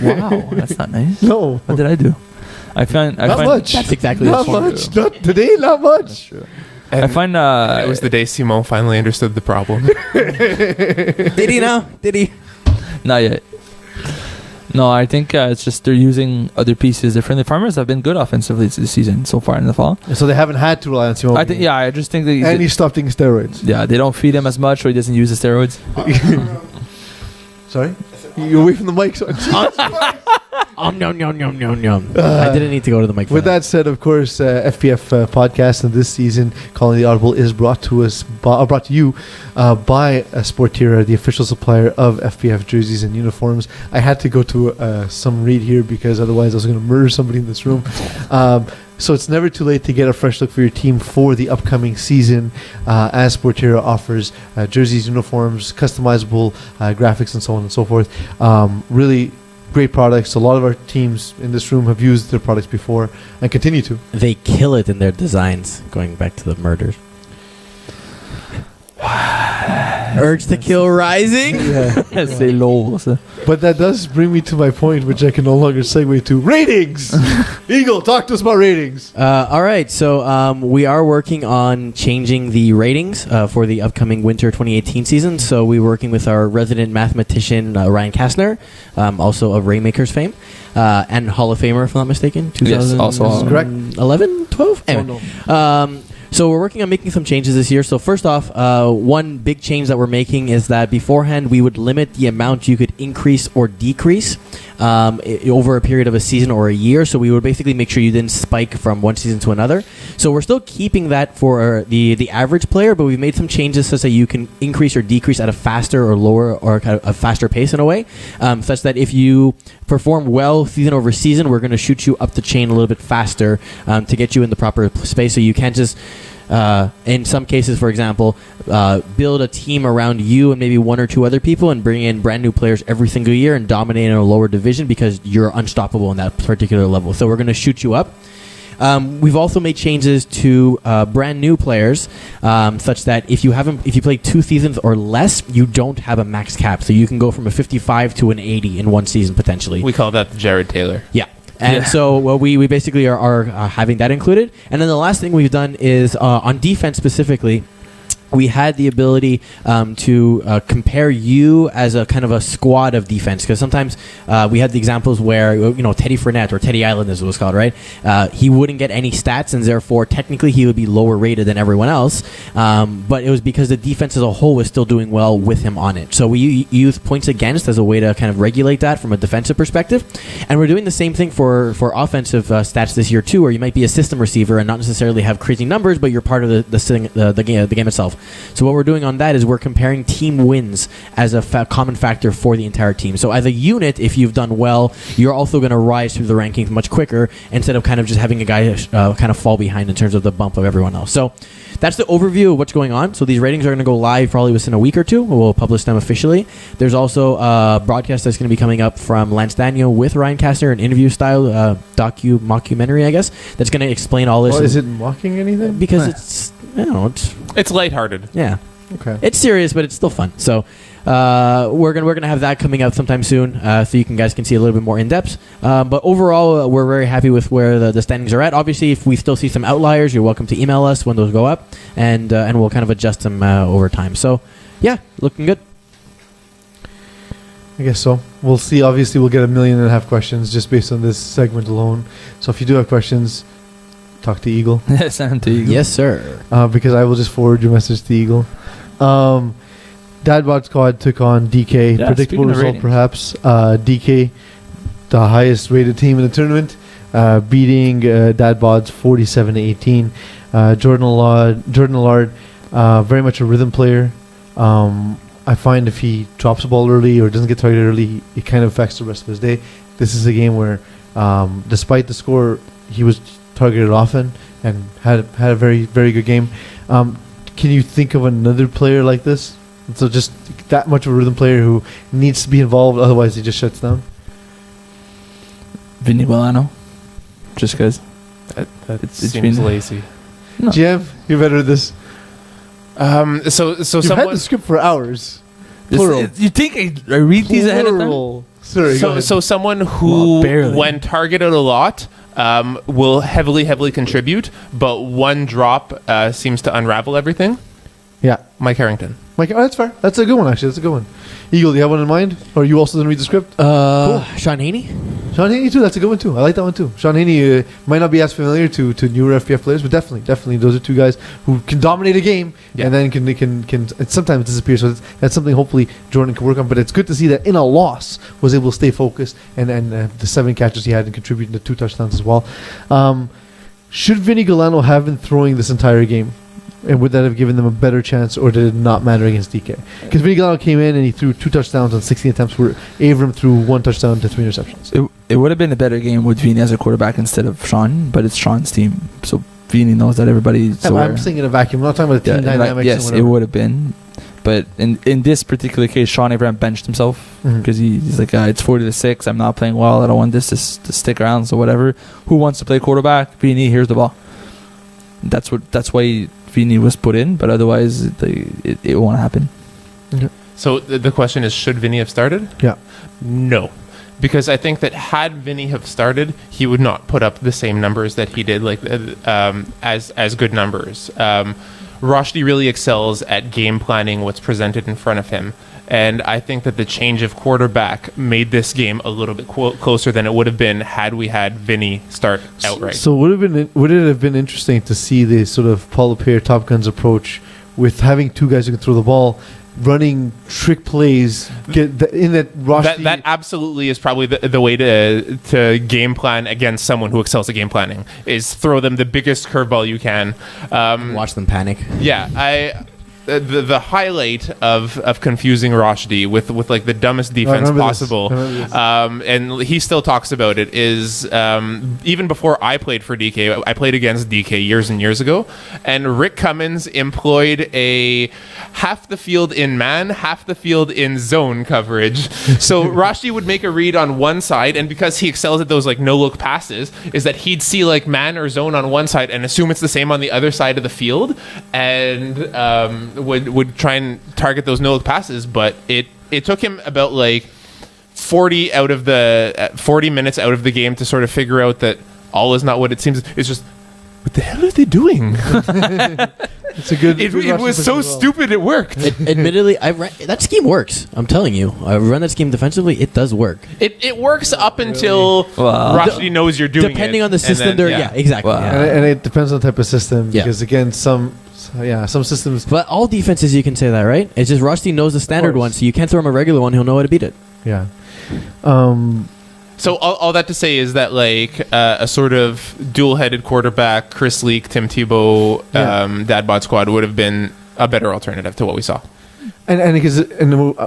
Wow, that's not nice. No. What did I do? I find much. That's exactly Not much. Not today. Not much. And I find it was the day Simon finally understood the problem. Did he now? Did he? Not yet. No, I think it's just they're using other pieces differently. Farmers have been good offensively this season so far in the fall. So they haven't had to rely on Simon. I just think that and he stopped taking steroids. Yeah, they don't feed him as much, or he doesn't use the steroids. Sorry? You're away from the mic. So Yum. I didn't need to go to the mic. With that said, of course, FPF podcast in this season, Calling the Audible, is brought to you by Sportira, the official supplier of FPF jerseys and uniforms. I had to go to some read here because otherwise I was going to murder somebody in this room. So it's never too late to get a fresh look for your team for the upcoming season, as Sportira offers jerseys, uniforms, customizable graphics, and so on and so forth. Really great products. A lot of our teams in this room have used their products before and continue to. They kill it in their designs, going back to the murders. Urge to kill rising? Yeah. Say low. But that does bring me to my point, which I can no longer segue to. Ratings! Eagle, talk to us about ratings. All right, so we are working on changing the ratings for the upcoming winter 2018 season. So we're working with our resident mathematician, Ryan Kastner, also of Rainmakers fame, and Hall of Famer, if I'm not mistaken. Yes, also correct. 11, 12? Anyway. No. So we're working on making some changes this year. So first off, one big change that we're making is that beforehand we would limit the amount you could increase or decrease over a period of a season or a year. So we would basically make sure you didn't spike from one season to another. So we're still keeping that for the average player, but we've made some changes such that you can increase or decrease at a faster or lower or kind of a faster pace in a way, such that if you perform well season over season, we're going to shoot you up the chain a little bit faster to get you in the proper space. So you can't just in some cases, for example, build a team around you and maybe one or two other people and bring in brand new players every single year and dominate in a lower division because you're unstoppable in that particular level. So we're going to shoot you up. We've also made changes to brand new players, such that if you play 2 seasons or less, you don't have a max cap. So you can go from a 55 to an 80 in one season potentially. We call that the Jared Taylor. Yeah. And so we basically are having that included. And then the last thing we've done is on defense specifically, we had the ability to compare you as a kind of a squad of defense, because sometimes we had the examples where Teddy Fournette or Teddy Island as it was called, right? He wouldn't get any stats, and therefore technically he would be lower rated than everyone else. But it was because the defense as a whole was still doing well with him on it. So we used points against as a way to kind of regulate that from a defensive perspective, and we're doing the same thing for offensive stats this year too, where you might be a system receiver and not necessarily have crazy numbers, but you're part of the game itself. So what we're doing on that is we're comparing team wins as a common factor for the entire team. So as a unit, if you've done well, you're also going to rise through the rankings much quicker instead of kind of just having a guy kind of fall behind in terms of the bump of everyone else. So that's the overview of what's going on. So these ratings are going to go live probably within a week or two. We'll publish them officially. There's also a broadcast that's going to be coming up from Lance Daniel with Ryan Kastner, an interview style mockumentary, I guess, that's going to explain all this. Well, is it mocking anything? Because it's lighthearted. Yeah. Okay. It's serious, but it's still fun. So we're gonna have that coming out sometime soon, so you guys can see a little bit more in depth. But overall, we're very happy with where the standings are at. Obviously, if we still see some outliers, you're welcome to email us when those go up, and we'll kind of adjust them over time. So yeah, looking good. I guess so. We'll see. Obviously, we'll get 1.5 million questions just based on this segment alone. So if you do have questions, talk to Eagle. Send them to Eagle. Yes, sir. Because I will just forward your message to Eagle. Dadbot Squad took on DK. Yeah, Predictable result, ratings. perhaps. DK, the highest rated team in the tournament, beating Dadbods 47-18. Jordan Allard, very much a rhythm player. I find if he drops the ball early or doesn't get targeted early, it kind of affects the rest of his day. This is a game where, despite the score, he was targeted often and had a very, very good game. Can you think of another player like this? So just that much of a rhythm player who needs to be involved, otherwise he just shuts down? Vinny Milano. Just because. It seems lazy. No. GM, you're better at this. So You've someone had the script for hours. Plural. You think I read these ahead of time? Plural. Sorry, go ahead. So someone who, Well, barely. when targeted a lot, will heavily contribute, but one drop seems to unravel everything. Yeah. Mike Harrington. Mike, that's fair. That's a good one, actually. That's a good one. Eagle, do you have one in mind? Or you also didn't read the script? Sean Haney? Sean Haney, too. That's a good one, too. I like that one, too. Sean Haney might not be as familiar to newer FPF players, but definitely. Those are two guys who can dominate a game and then can sometimes disappear. So that's something hopefully Jordan can work on. But it's good to see that in a loss was able to stay focused and the 7 catches he had and contributing to 2 touchdowns as well. Should Vinny Galano have been throwing this entire game? And would that have given them a better chance, or did it not matter against DK? Because Vinny Galano came in and he threw 2 touchdowns on 16 attempts, where Avram threw 1 touchdown to 3 interceptions. It would have been a better game with Vinny as a quarterback instead of Sean, but it's Sean's team. So Vinny knows that everybody's aware. I'm saying in a vacuum. I'm not talking about the team dynamics. Yes, it would have been. But in this particular case, Sean Abraham benched himself because he's like, it's 40-6. I'm not playing well. I don't want this to stick around. So whatever. Who wants to play quarterback? Vinny, here's the ball. That's why Vinny was put in. But otherwise, it won't happen. Okay. So the question is, should Vinny have started? Yeah. No. Because I think that had Vinny have started, he would not put up the same numbers that he did, as good numbers. Roshdi really excels at game planning what's presented in front of him. And I think that the change of quarterback made this game a little bit closer than it would have been had we had Vinny start outright. So would it have been interesting to see the sort of Paul LePere Top Guns approach with having two guys who can throw the ball, running trick plays, in that Roshdi. That absolutely is probably the way to game plan against someone who excels at game planning, is throw them the biggest curveball you can. Watch them panic. Yeah, the highlight of confusing Roshdi with like the dumbest defense possible, and he still talks about it, is even before I played for DK, I played against DK years and years ago, and Rick Cummins employed a half the field in man, half the field in zone coverage. So Roshdi would make a read on one side, and because he excels at those like no look passes, is that he'd see like man or zone on one side and assume it's the same on the other side of the field, and would try and target those no look passes, but it took him about like 40 minutes out of the game to sort of figure out that all is not what it seems. It's just, what the hell are they doing? It's a good. It was so stupid. It worked. Admittedly, that scheme works. I'm telling you, I run that scheme defensively. It does work. It works up until Roshdi knows you're doing it. Depending on the system, exactly. Wow. Yeah. And it depends on the type of system, Yeah. because again, some systems. But all defenses, you can say that, right? It's just Roshdi knows the standard one, so you can't throw him a regular one. He'll know how to beat it. Yeah. So all that to say is that like a sort of dual-headed quarterback, Chris Leak, Tim Tebow, Dad Bod squad would have been a better alternative to what we saw. And because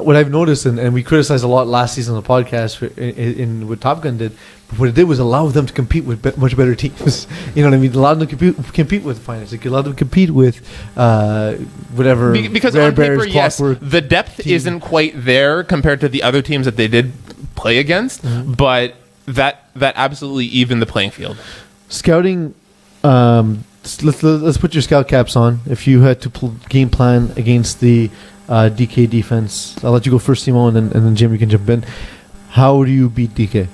what I've noticed, and we criticized a lot last season on the podcast in what Top Gun did, but what it did was allow them to compete with much better teams. You know what I mean? Allow them to compete with finance. It allowed them to compete with whatever. Because Rare on paper, Bears, yes, Clockwork the depth team. isn't quite there compared to the other teams that they did play against, but that absolutely evened the playing field. Scouting. Let's put your scout caps on. If you had to game plan against the DK defense, I'll let you go first, Simon, and then Jim, you can jump in. How do you beat DK?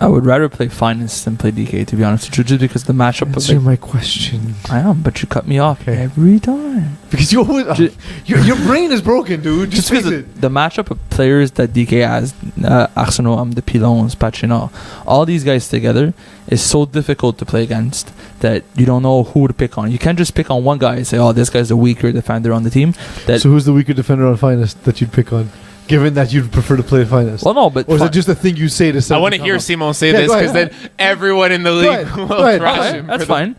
I would rather play finance than play DK, to be honest with you, just because the matchup. Answer my question. I am, but you cut me off Okay. every time. Because you always, your brain is broken, dude. Just face because it. the matchup of players that DK has, Axolotls, the Pilons, Pacino, all these guys together is so difficult to play against that you don't know who to pick on. You can't just pick on one guy and say, oh, this guy's the weaker defender on the team. So who's the weaker defender on finest that you'd pick on? Given that you'd prefer to play finest. Well, no, but or is it just a thing you say to? I want to hear Simon say Yeah, this, go because ahead. then everyone in the league will thrash him. That's fine.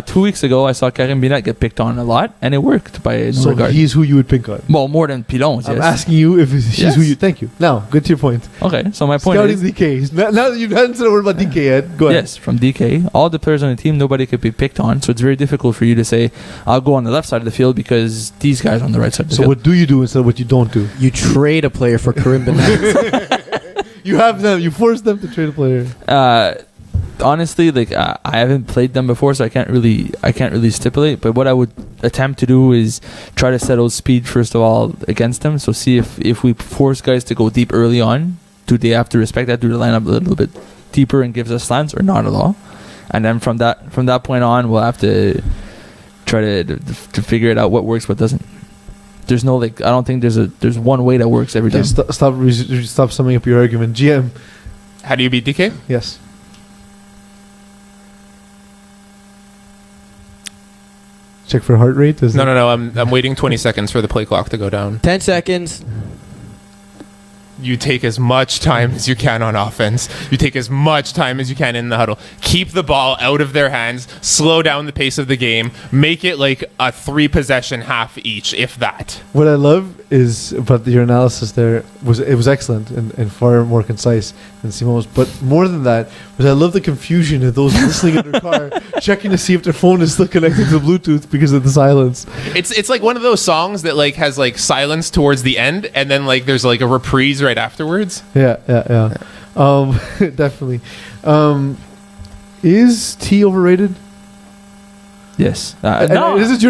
2 weeks ago, I saw Karim Binat get picked on a lot, and it worked by no So regard. he's who you would pick on. Well, more than Pilons, I'm yes. asking you if he's Yes. who you. Thank you. Now, good to your point. Okay, so my point Scouting is, DK. Now that you haven't said a word about DK yet, go ahead. yes, from DK, all the players on the team, nobody could be picked on, so it's very difficult for you to say, I'll go on the left side of the field because these guys are on the right side of the So field. what do you do instead of what you don't do? You trade a player for Karim Bennett. You have them. You force them to trade a player. Honestly, like I haven't played them before, so I can't really stipulate. But what I would attempt to do is try to settle speed first of all against them. So see if we force guys to go deep early on, do they have to respect that? Do they line up a little bit deeper and gives us slants, or not at all? And then from that point on, we'll have to try to figure it out what works, what doesn't. There's no I don't think there's one way that works every time. Stop summing up your argument. GM. How do you beat DK? Yes. Check for heart rate. No. I'm waiting 20 seconds for the play clock to go down. 10 seconds. You take as much time as you can on offense. You take as much time as you can in the huddle. Keep the ball out of their hands. Slow down the pace of the game. Make it like a 3-possession half each, if that. What I love is about your analysis there was excellent and far more concise than Simone's. But more than that, was I love the confusion of those listening in their car, checking to see if their phone is still connected to Bluetooth because of the silence. It's like one of those songs that like has like silence towards the end, and then like there's like a reprise right afterwards. Yeah. Definitely. Is tea overrated? Yes. No. This is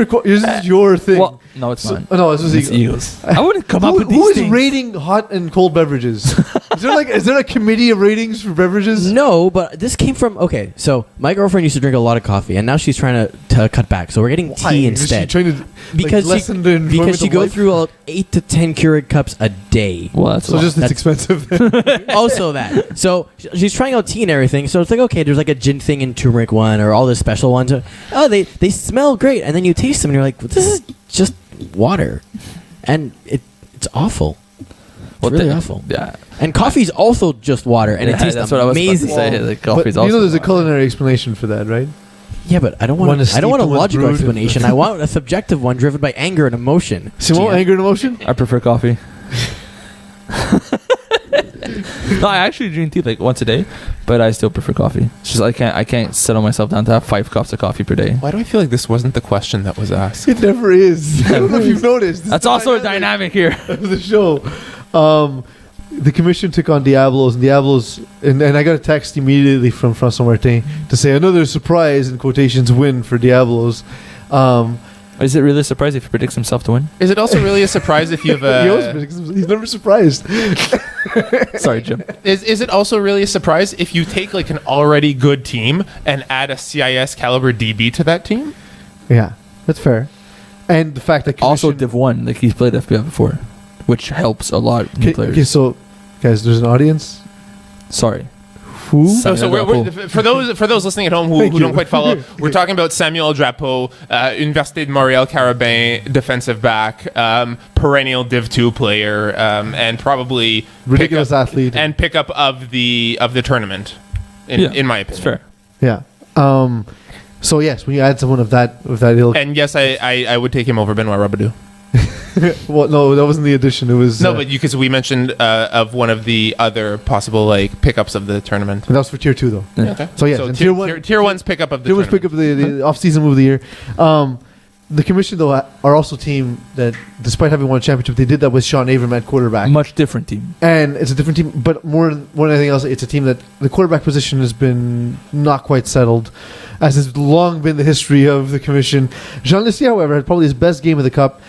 your thing. Well, no, it's not. No, this is It's Eagles. I wouldn't come up with Who these is things. rating hot and cold beverages? Is there a committee of ratings for beverages? No, but this came from so my girlfriend used to drink a lot of coffee, and now she's trying to cut back. So we're getting Why? tea Is she instead trying to because lessen the enjoyment she of goes life? through 8 to 10 Keurig cups a day. Well, that's So just it's expensive. Also that. So she's trying out tea and everything. So it's like, okay, there's like a gin thing and turmeric one or all the special ones. Oh, they smell great, and then you taste them and you're like, this is just water, and it's awful. It's really awful. Yeah. And coffee's also just water, and it tastes that's what I was amazing. about to say. Like, But coffee's you also know, there's a water. culinary explanation for that, right? Yeah, but I don't want. One is I don't want a steeped, one's logical brewed. explanation. I want a subjective one driven by anger and emotion. Simone, GM. anger and emotion? I prefer coffee. No, I actually drink tea like once a day, but I still prefer coffee. It's just I can't settle myself down to have 5 cups of coffee per day. Why do I feel like this wasn't the question that was asked? It never is. I don't know if you've noticed. That's also a dynamic here. of the show. The commission took on Diablos, and I got a text immediately from François Martin to say another surprise in quotations win for Diablos. Is it really a surprise if he predicts himself to win? Is it also really a surprise if you have He always predicts himself. He's never surprised. Sorry, Jim. Is it also really a surprise if you take like an already good team and add a CIS caliber DB to that team? Yeah, that's fair. And the fact that Also, commission- Div 1, like he's played FPF before, which helps a lot new players. Okay, so guys, there's an audience. Sorry. Who? So we're for those listening at home who Thank you. don't quite follow, we're talking about Samuel Drapeau, Université de Montréal Carabin defensive back, perennial Div 2 player, and probably Ridiculous athlete. pickup of the tournament. In my opinion, It's fair. Yeah. So yes, when you add someone of that ilk, And yes, I would take him over Benoit Rabadou. well, no, that wasn't the addition. It was No, but because we mentioned of one of the other possible like pickups of the tournament. that was for tier 2 though. Yeah. Okay. So yes, and tier 1, tier one's pickup of the tier 1's tournament. pick up the off-season move of the year. The commission though are also a team that, despite having won a championship, they did that with Sean Avram at quarterback. Much different team. And it's a different team, but more than anything else, it's a team that the quarterback position has been not quite settled, as has long been the history of the commission. Jean Lucie, however, had probably his best game of the cup,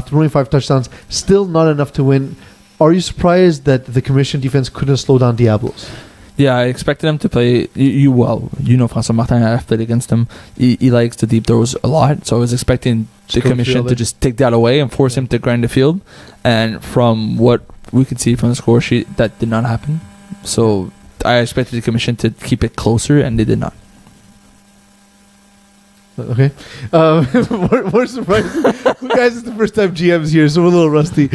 throwing 5 touchdowns, still not enough to win. Are you surprised that the commission defense couldn't slow down Diablos? Yeah, I expected him to play you well. You know, François Martin, I've played against him. He likes the deep throws a lot, so I was expecting the commission to just take that away and force him to grind the field. And from what we could see from the score sheet, that did not happen. So I expected the commission to keep it closer, and they did not. Okay. More surprising. Guys, it's the first time GM's here, so we're a little rusty.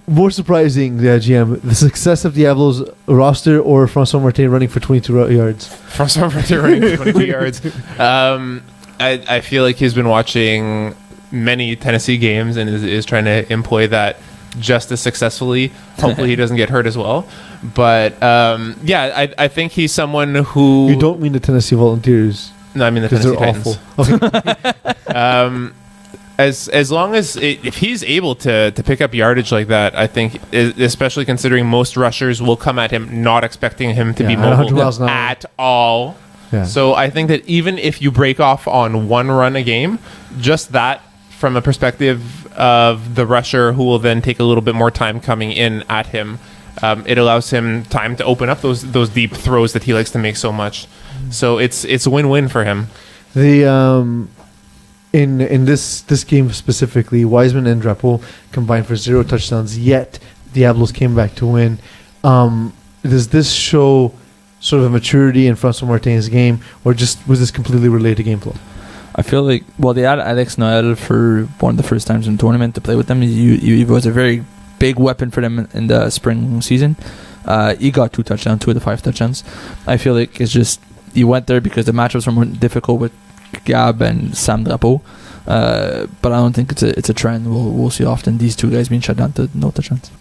More surprising, GM, the success of Diablo's roster or François Martin running for 22 yards? François Martin running for 22 yards. I feel like he's been watching many Tennessee games and is trying to employ that just as successfully. Hopefully he doesn't get hurt as well. But I think he's someone who... You don't mean the Tennessee Volunteers? No, I mean the Because Tennessee they're Titans. awful. Okay. As long as if he's able to pick up yardage like that, I think, especially considering most rushers will come at him not expecting him to be at 100 mobile miles an hour. at all. Yeah. So I think that even if you break off on one run a game, just that from a perspective of the rusher who will then take a little bit more time coming in at him, it allows him time to open up those deep throws that he likes to make so much. So it's a win-win for him. The in this game specifically, Wiseman and Drapeau combined for 0 touchdowns, yet Diablos came back to win. Does this show sort of a maturity in François Martin's game, or just was this completely related to game flow? I feel like, well, they had Alex Noel for one of the first times in the tournament to play with them. He was a very big weapon for them in the spring season. He got 2 touchdowns, 2 of the 5 touchdowns. I feel like it's just, he went there because the matchups were more difficult with Gab and Sam Drapeau. But I don't think it's a trend. We'll see often these two guys being shut down to no touchdowns.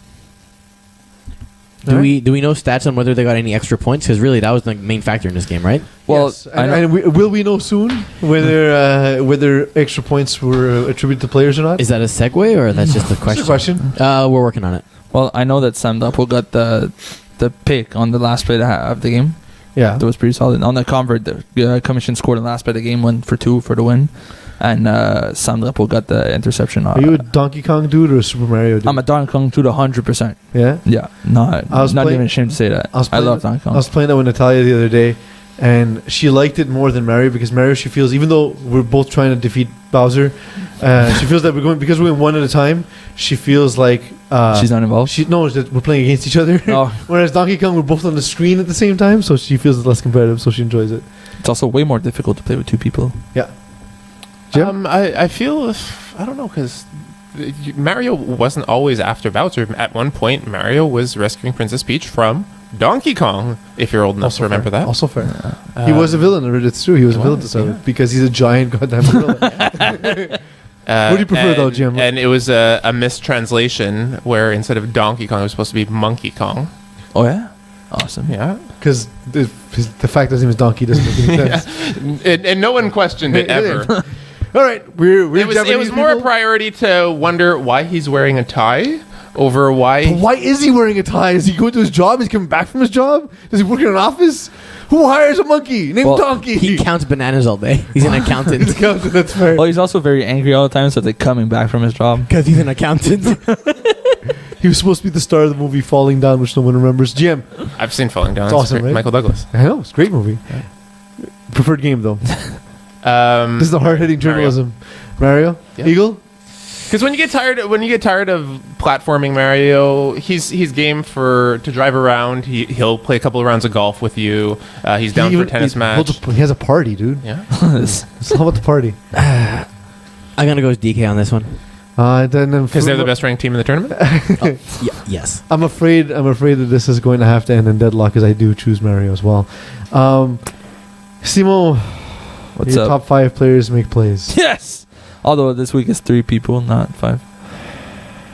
Do we know stats on whether they got any extra points? Because really, that was the main factor in this game, right? Well, yes. Will we know soon whether extra points were attributed to players or not? Is that a segue or that's just a That's question? a question. We're working on it. Well, I know that Sam Drapeau got the pick on the last play of the game. Yeah. That was pretty solid. On the convert, the commission scored on the last play of the game, went for 2 for the win. And Sam Drapeau got the interception. Are you a Donkey Kong dude or a Super Mario dude? I'm a Donkey Kong dude 100%. Yeah? Yeah, not playing- even ashamed to say that. I love Donkey Kong. I was playing that with Natalia the other day, and she liked it more than Mario because Mario, she feels, even though we're both trying to defeat Bowser, she feels that because we're going one at a time, she feels like She's not involved. she knows that we're playing against each other. Oh. Whereas Donkey Kong, we're both on the screen at the same time, so she feels it's less competitive, so she enjoys it. It's also way more difficult to play with 2 people. Yeah. Jim? I feel I don't know because Mario wasn't always after Bowser. At one point, Mario was rescuing Princess Peach from Donkey Kong. If you're old enough to remember that. Also fair. He was a villain. It's true. He was a villain to start with because he's a giant goddamn gorilla. What do you prefer, though, Jim? And it was a mistranslation where instead of Donkey Kong, it was supposed to be Monkey Kong. Oh yeah, awesome. Yeah, because the fact that his name is Donkey doesn't make any sense. and no one questioned it ever. All right, it was more a priority to wonder why he's wearing a tie over why. But why is he wearing a tie? Is he going to his job? Is he coming back from his job? Does he work in an office? Who hires a monkey named Donkey? He counts bananas all day. He's an accountant. That's fair. Well, he's also very angry all the time, so they're coming back from his job. Because he's an accountant. He was supposed to be the star of the movie Falling Down, which no one remembers. Jim. I've seen Falling Down. It's awesome, right? Michael Douglas. I know. It's a great movie. Yeah. Preferred game, though. This is the hard-hitting journalism. Mario? Yep. Eagle? Because when you get tired of platforming Mario, he's game to drive around. He'll play a couple of rounds of golf with you. He's down for a tennis match. He has a party, dude. Yeah, it's all about the party. I'm gonna go with DK on this one. Because they're the best ranked team in the tournament. Yes. I'm afraid that this is going to have to end in deadlock because I do choose Mario as well. Simo, what's your up? top 5 players make plays. Yes. Although this week is 3 people, not 5.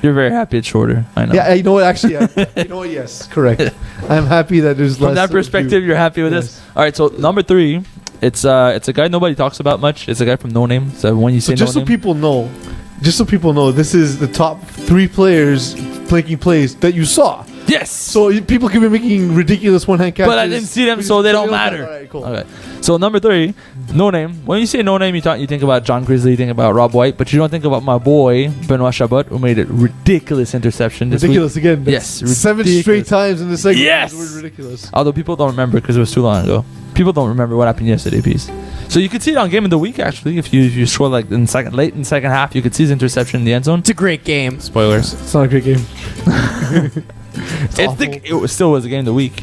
You're very happy it's shorter. I know. Yeah, you know what? Actually, you know what? Yes, correct. I'm happy that there's less. From that perspective, you're happy with this. All right. So number 3, it's a guy nobody talks about much. It's a guy from No Name. So when you say just No so Name, people know, this is the top 3 players making plays that you saw. yes. So people can be making ridiculous one-hand catches. But I didn't see them, so they don't matter. All right, cool. Okay. So number 3, No Name. When you say No Name, you think about John Grizzly, you think about Rob White, but you don't think about my boy Benoit Chabot, who made a ridiculous interception this Ridiculous week. again. Yes, 7 straight times in the segment. Yes! The word ridiculous. Although people don't remember because it was too long ago. People don't remember what happened yesterday, Peeze. So you could see it on Game of the Week actually. If you scroll like late in the second half, you could see his interception in the end zone. It's a great game. Spoilers. It's not a great game. It still was a game of the week.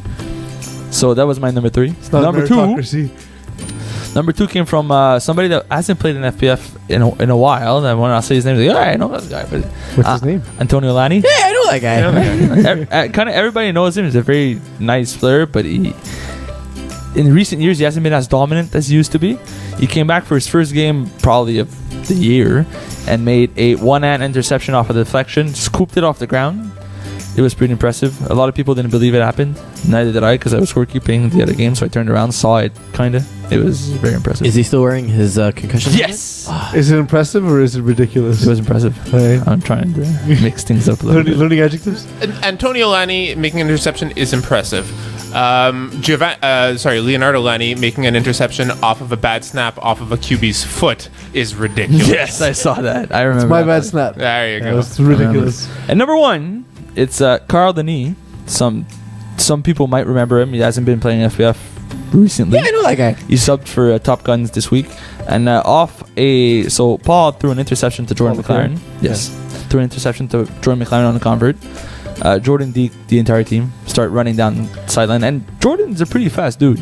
So that was my number 3. It's not Number 2. meritocracy. Number 2 came from somebody that hasn't played in FPF in a while. And when I say his name, like, I know that guy. But What's his name? Antonio Lani. Yeah, I know that guy. Kind of everybody knows him. He's a very nice player, but in recent years he hasn't been as dominant as he used to be. He came back for his first game probably of the year and made a one-hand interception off of the deflection, scooped it off the ground. It was pretty impressive. A lot of people didn't believe it happened. Neither did I, because I was scorekeeping the other game, so I turned around, saw it, kind of. It was very impressive. Is he still wearing his concussion helmet? Yes! Is it impressive or is it ridiculous? It was impressive. Right. I'm trying to mix things up a little bit. Learning adjectives? Antonio Lani making an interception is impressive. Leonardo Lani making an interception off of a bad snap off of a QB's foot is ridiculous. Yes, I saw that. I remember. It's my that bad part. snap. There you go. It's ridiculous. And number 1, it's Carl Denis. Some people might remember him. He hasn't been playing FPF recently. Yeah, I know that guy. He subbed for Top Guns this week. And Paul threw an interception to Jordan McLaren. Yes. Threw an interception to Jordan McLaren on the convert. Jordan the entire team start running down the sideline. And Jordan's a pretty fast dude.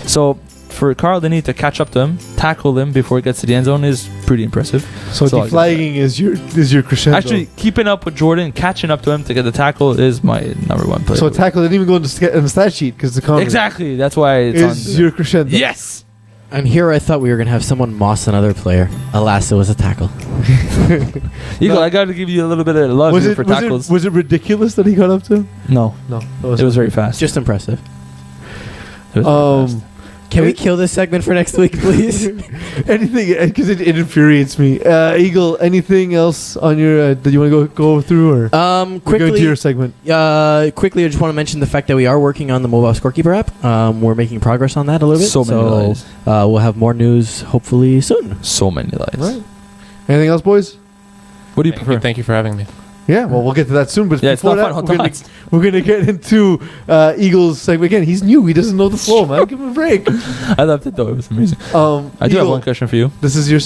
So for Carl Denis to catch up to him, tackle him before he gets to the end zone is pretty impressive. So deflagging is your crescendo. Actually, keeping up with Jordan, catching up to him to get the tackle is my number 1 play. So tackle didn't even go in the stat sheet because the convert Exactly. That's why it's is on your crescendo. Yes. And here I thought we were going to have someone moss another player. Alas, it was a tackle. Eagle, I got to give you a little bit of love here for tackles. Was it ridiculous that he got up to him? No. It was very fast. Just impressive. It was very fast. Can we kill this segment for next week, please? Anything, because it infuriates me. Eagle, anything else on your that you want to go through, or quickly go to your segment? Quickly, I just want to mention the fact that we are working on the mobile scorekeeper app. We're making progress on that a little bit. So many lies. We'll have more news hopefully soon. So many lies. Right. Anything else, boys? What do you prefer? Thank you for having me. Yeah, well, we'll get to that soon. But Yeah, it's before not that, final we're gonna get into Eagle's segment again. He's new; he doesn't know the flow, man. Give him a break. I loved it though; it was amazing. I do have Eagle, one question for you. This is your.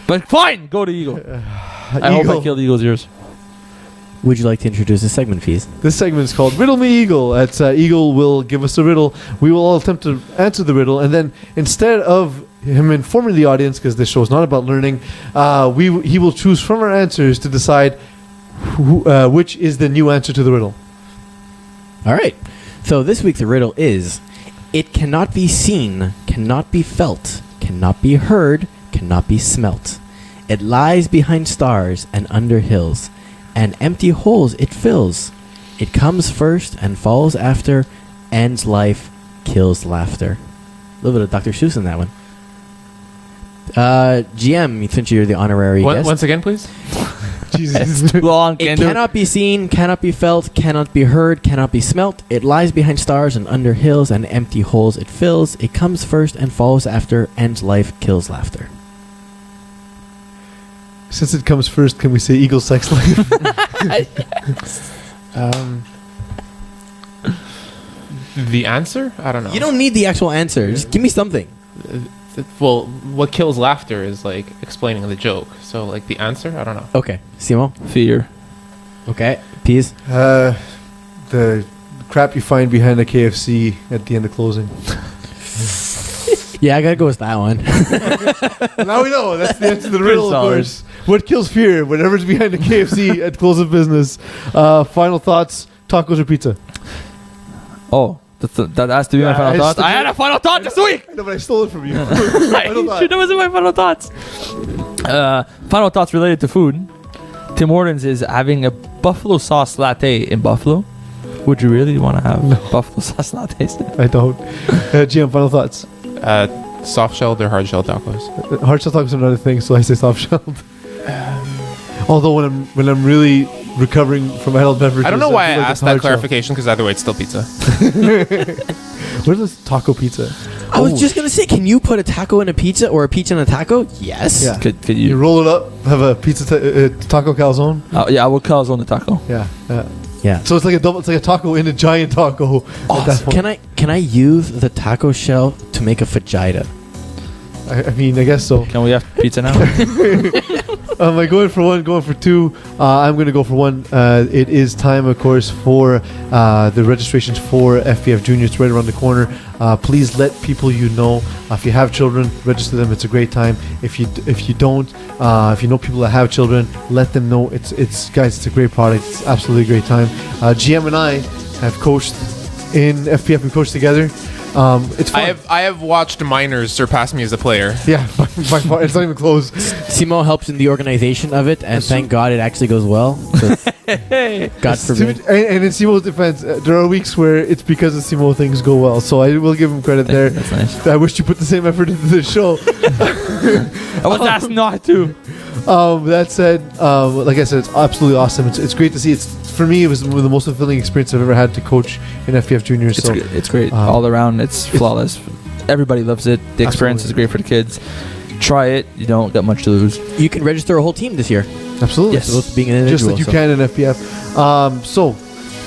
But fine, go to Eagle. I hope I killed Eagle's ears. Would you like to introduce the segment, Peeze? This segment is called Riddle Me Eagle. Eagle will give us a riddle. We will all attempt to answer the riddle, and then instead of him informing the audience, because this show is not about learning, he will choose from our answers to decide which is the new answer to the riddle. All right. So this week's riddle is: it cannot be seen, cannot be felt, cannot be heard, cannot be smelt. It lies behind stars and under hills, and empty holes it fills. It comes first and falls after, ends life, kills laughter. A little bit of Dr. Seuss in that one. GM, since you're the honorary guest. Once again, please. Jesus. Too long. It Can't do it. cannot be seen, cannot be felt, cannot be heard, cannot be smelt. It lies behind stars and under hills, and empty holes it fills. It comes first and falls after, ends life, kills laughter. Since it comes first, can we say Eagle sex life? The answer? I don't know. You don't need the actual answer. Just give me something. Well, what kills laughter is like explaining the joke. So, like the answer, I don't know. Okay. Simo? Fear. Okay. Peeze? The crap you find behind a KFC at the end of closing. Yeah, I gotta go with that one. Now we know. That's the answer to the riddle, of solid. course. What kills fear? Whatever's behind the KFC at close of business. Final thoughts, tacos or pizza? Oh, that has to be my Yeah, final thought. I I had a final thought this week. I know, but I stole it from you. Final thought. That wasn't my final thoughts. Final thoughts related to food. Tim Hortons is having a buffalo sauce latte in Buffalo. Would you really want to have buffalo sauce lattes? I don't. GM, final thoughts. Soft shelled or hard shelled tacos? Hard shell tacos are another thing, so I say soft shelled. Although when I'm really recovering from adult beverages, I don't know why I feel like asked it's that hard shell. clarification because either way, it's still pizza. What is this taco pizza? I was just gonna say, can you put a taco in a pizza or a pizza in a taco? Yes. Yeah. Could You you? roll it up, have a pizza taco calzone. Yeah, I would call on the taco. Yeah. Yeah. So it's like a double. It's like a taco in a giant taco. At that point. Can I use the taco shell to make a fajita? I mean, I guess so. Can we have pizza now? Am I going for one? Going for two? I'm going to go for one. It is time, of course, for the registrations for FPF Junior. It's right around the corner. Please let people you know. If you have children, register them. It's a great time. If you don't, if you know people that have children, let them know. It's guys. It's a great product. It's absolutely a great time. GM and I have coached in FPF. We coached together. It's fun. I have watched minors surpass me as a player. Yeah, by far. It's not even close. Simo helps in the organization of it, and thank God it actually goes well. So God forbid. And in Simo's defense, there are weeks where it's because of Simo things go well. So I will give him credit there. That's nice. I wish you put the same effort into the show. I was asked not to. That said, like I said, it's absolutely awesome. It's great to see. For me, it was one of the most fulfilling experience I've ever had to coach in FPF Junior. So It's great. All around, it's flawless. Everybody loves it. The experience is great for the kids. Try it. You don't got much to lose. You can register a whole team this year. absolutely, Yes, both being an individual. just like you can in FPF. So.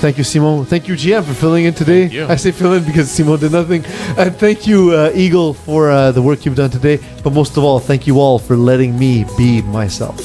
Thank you, Simo. Thank you, GM, for filling in today. Thank you. I say fill in because Simo did nothing. And thank you, Eagle, for the work you've done today. But most of all, thank you all for letting me be myself.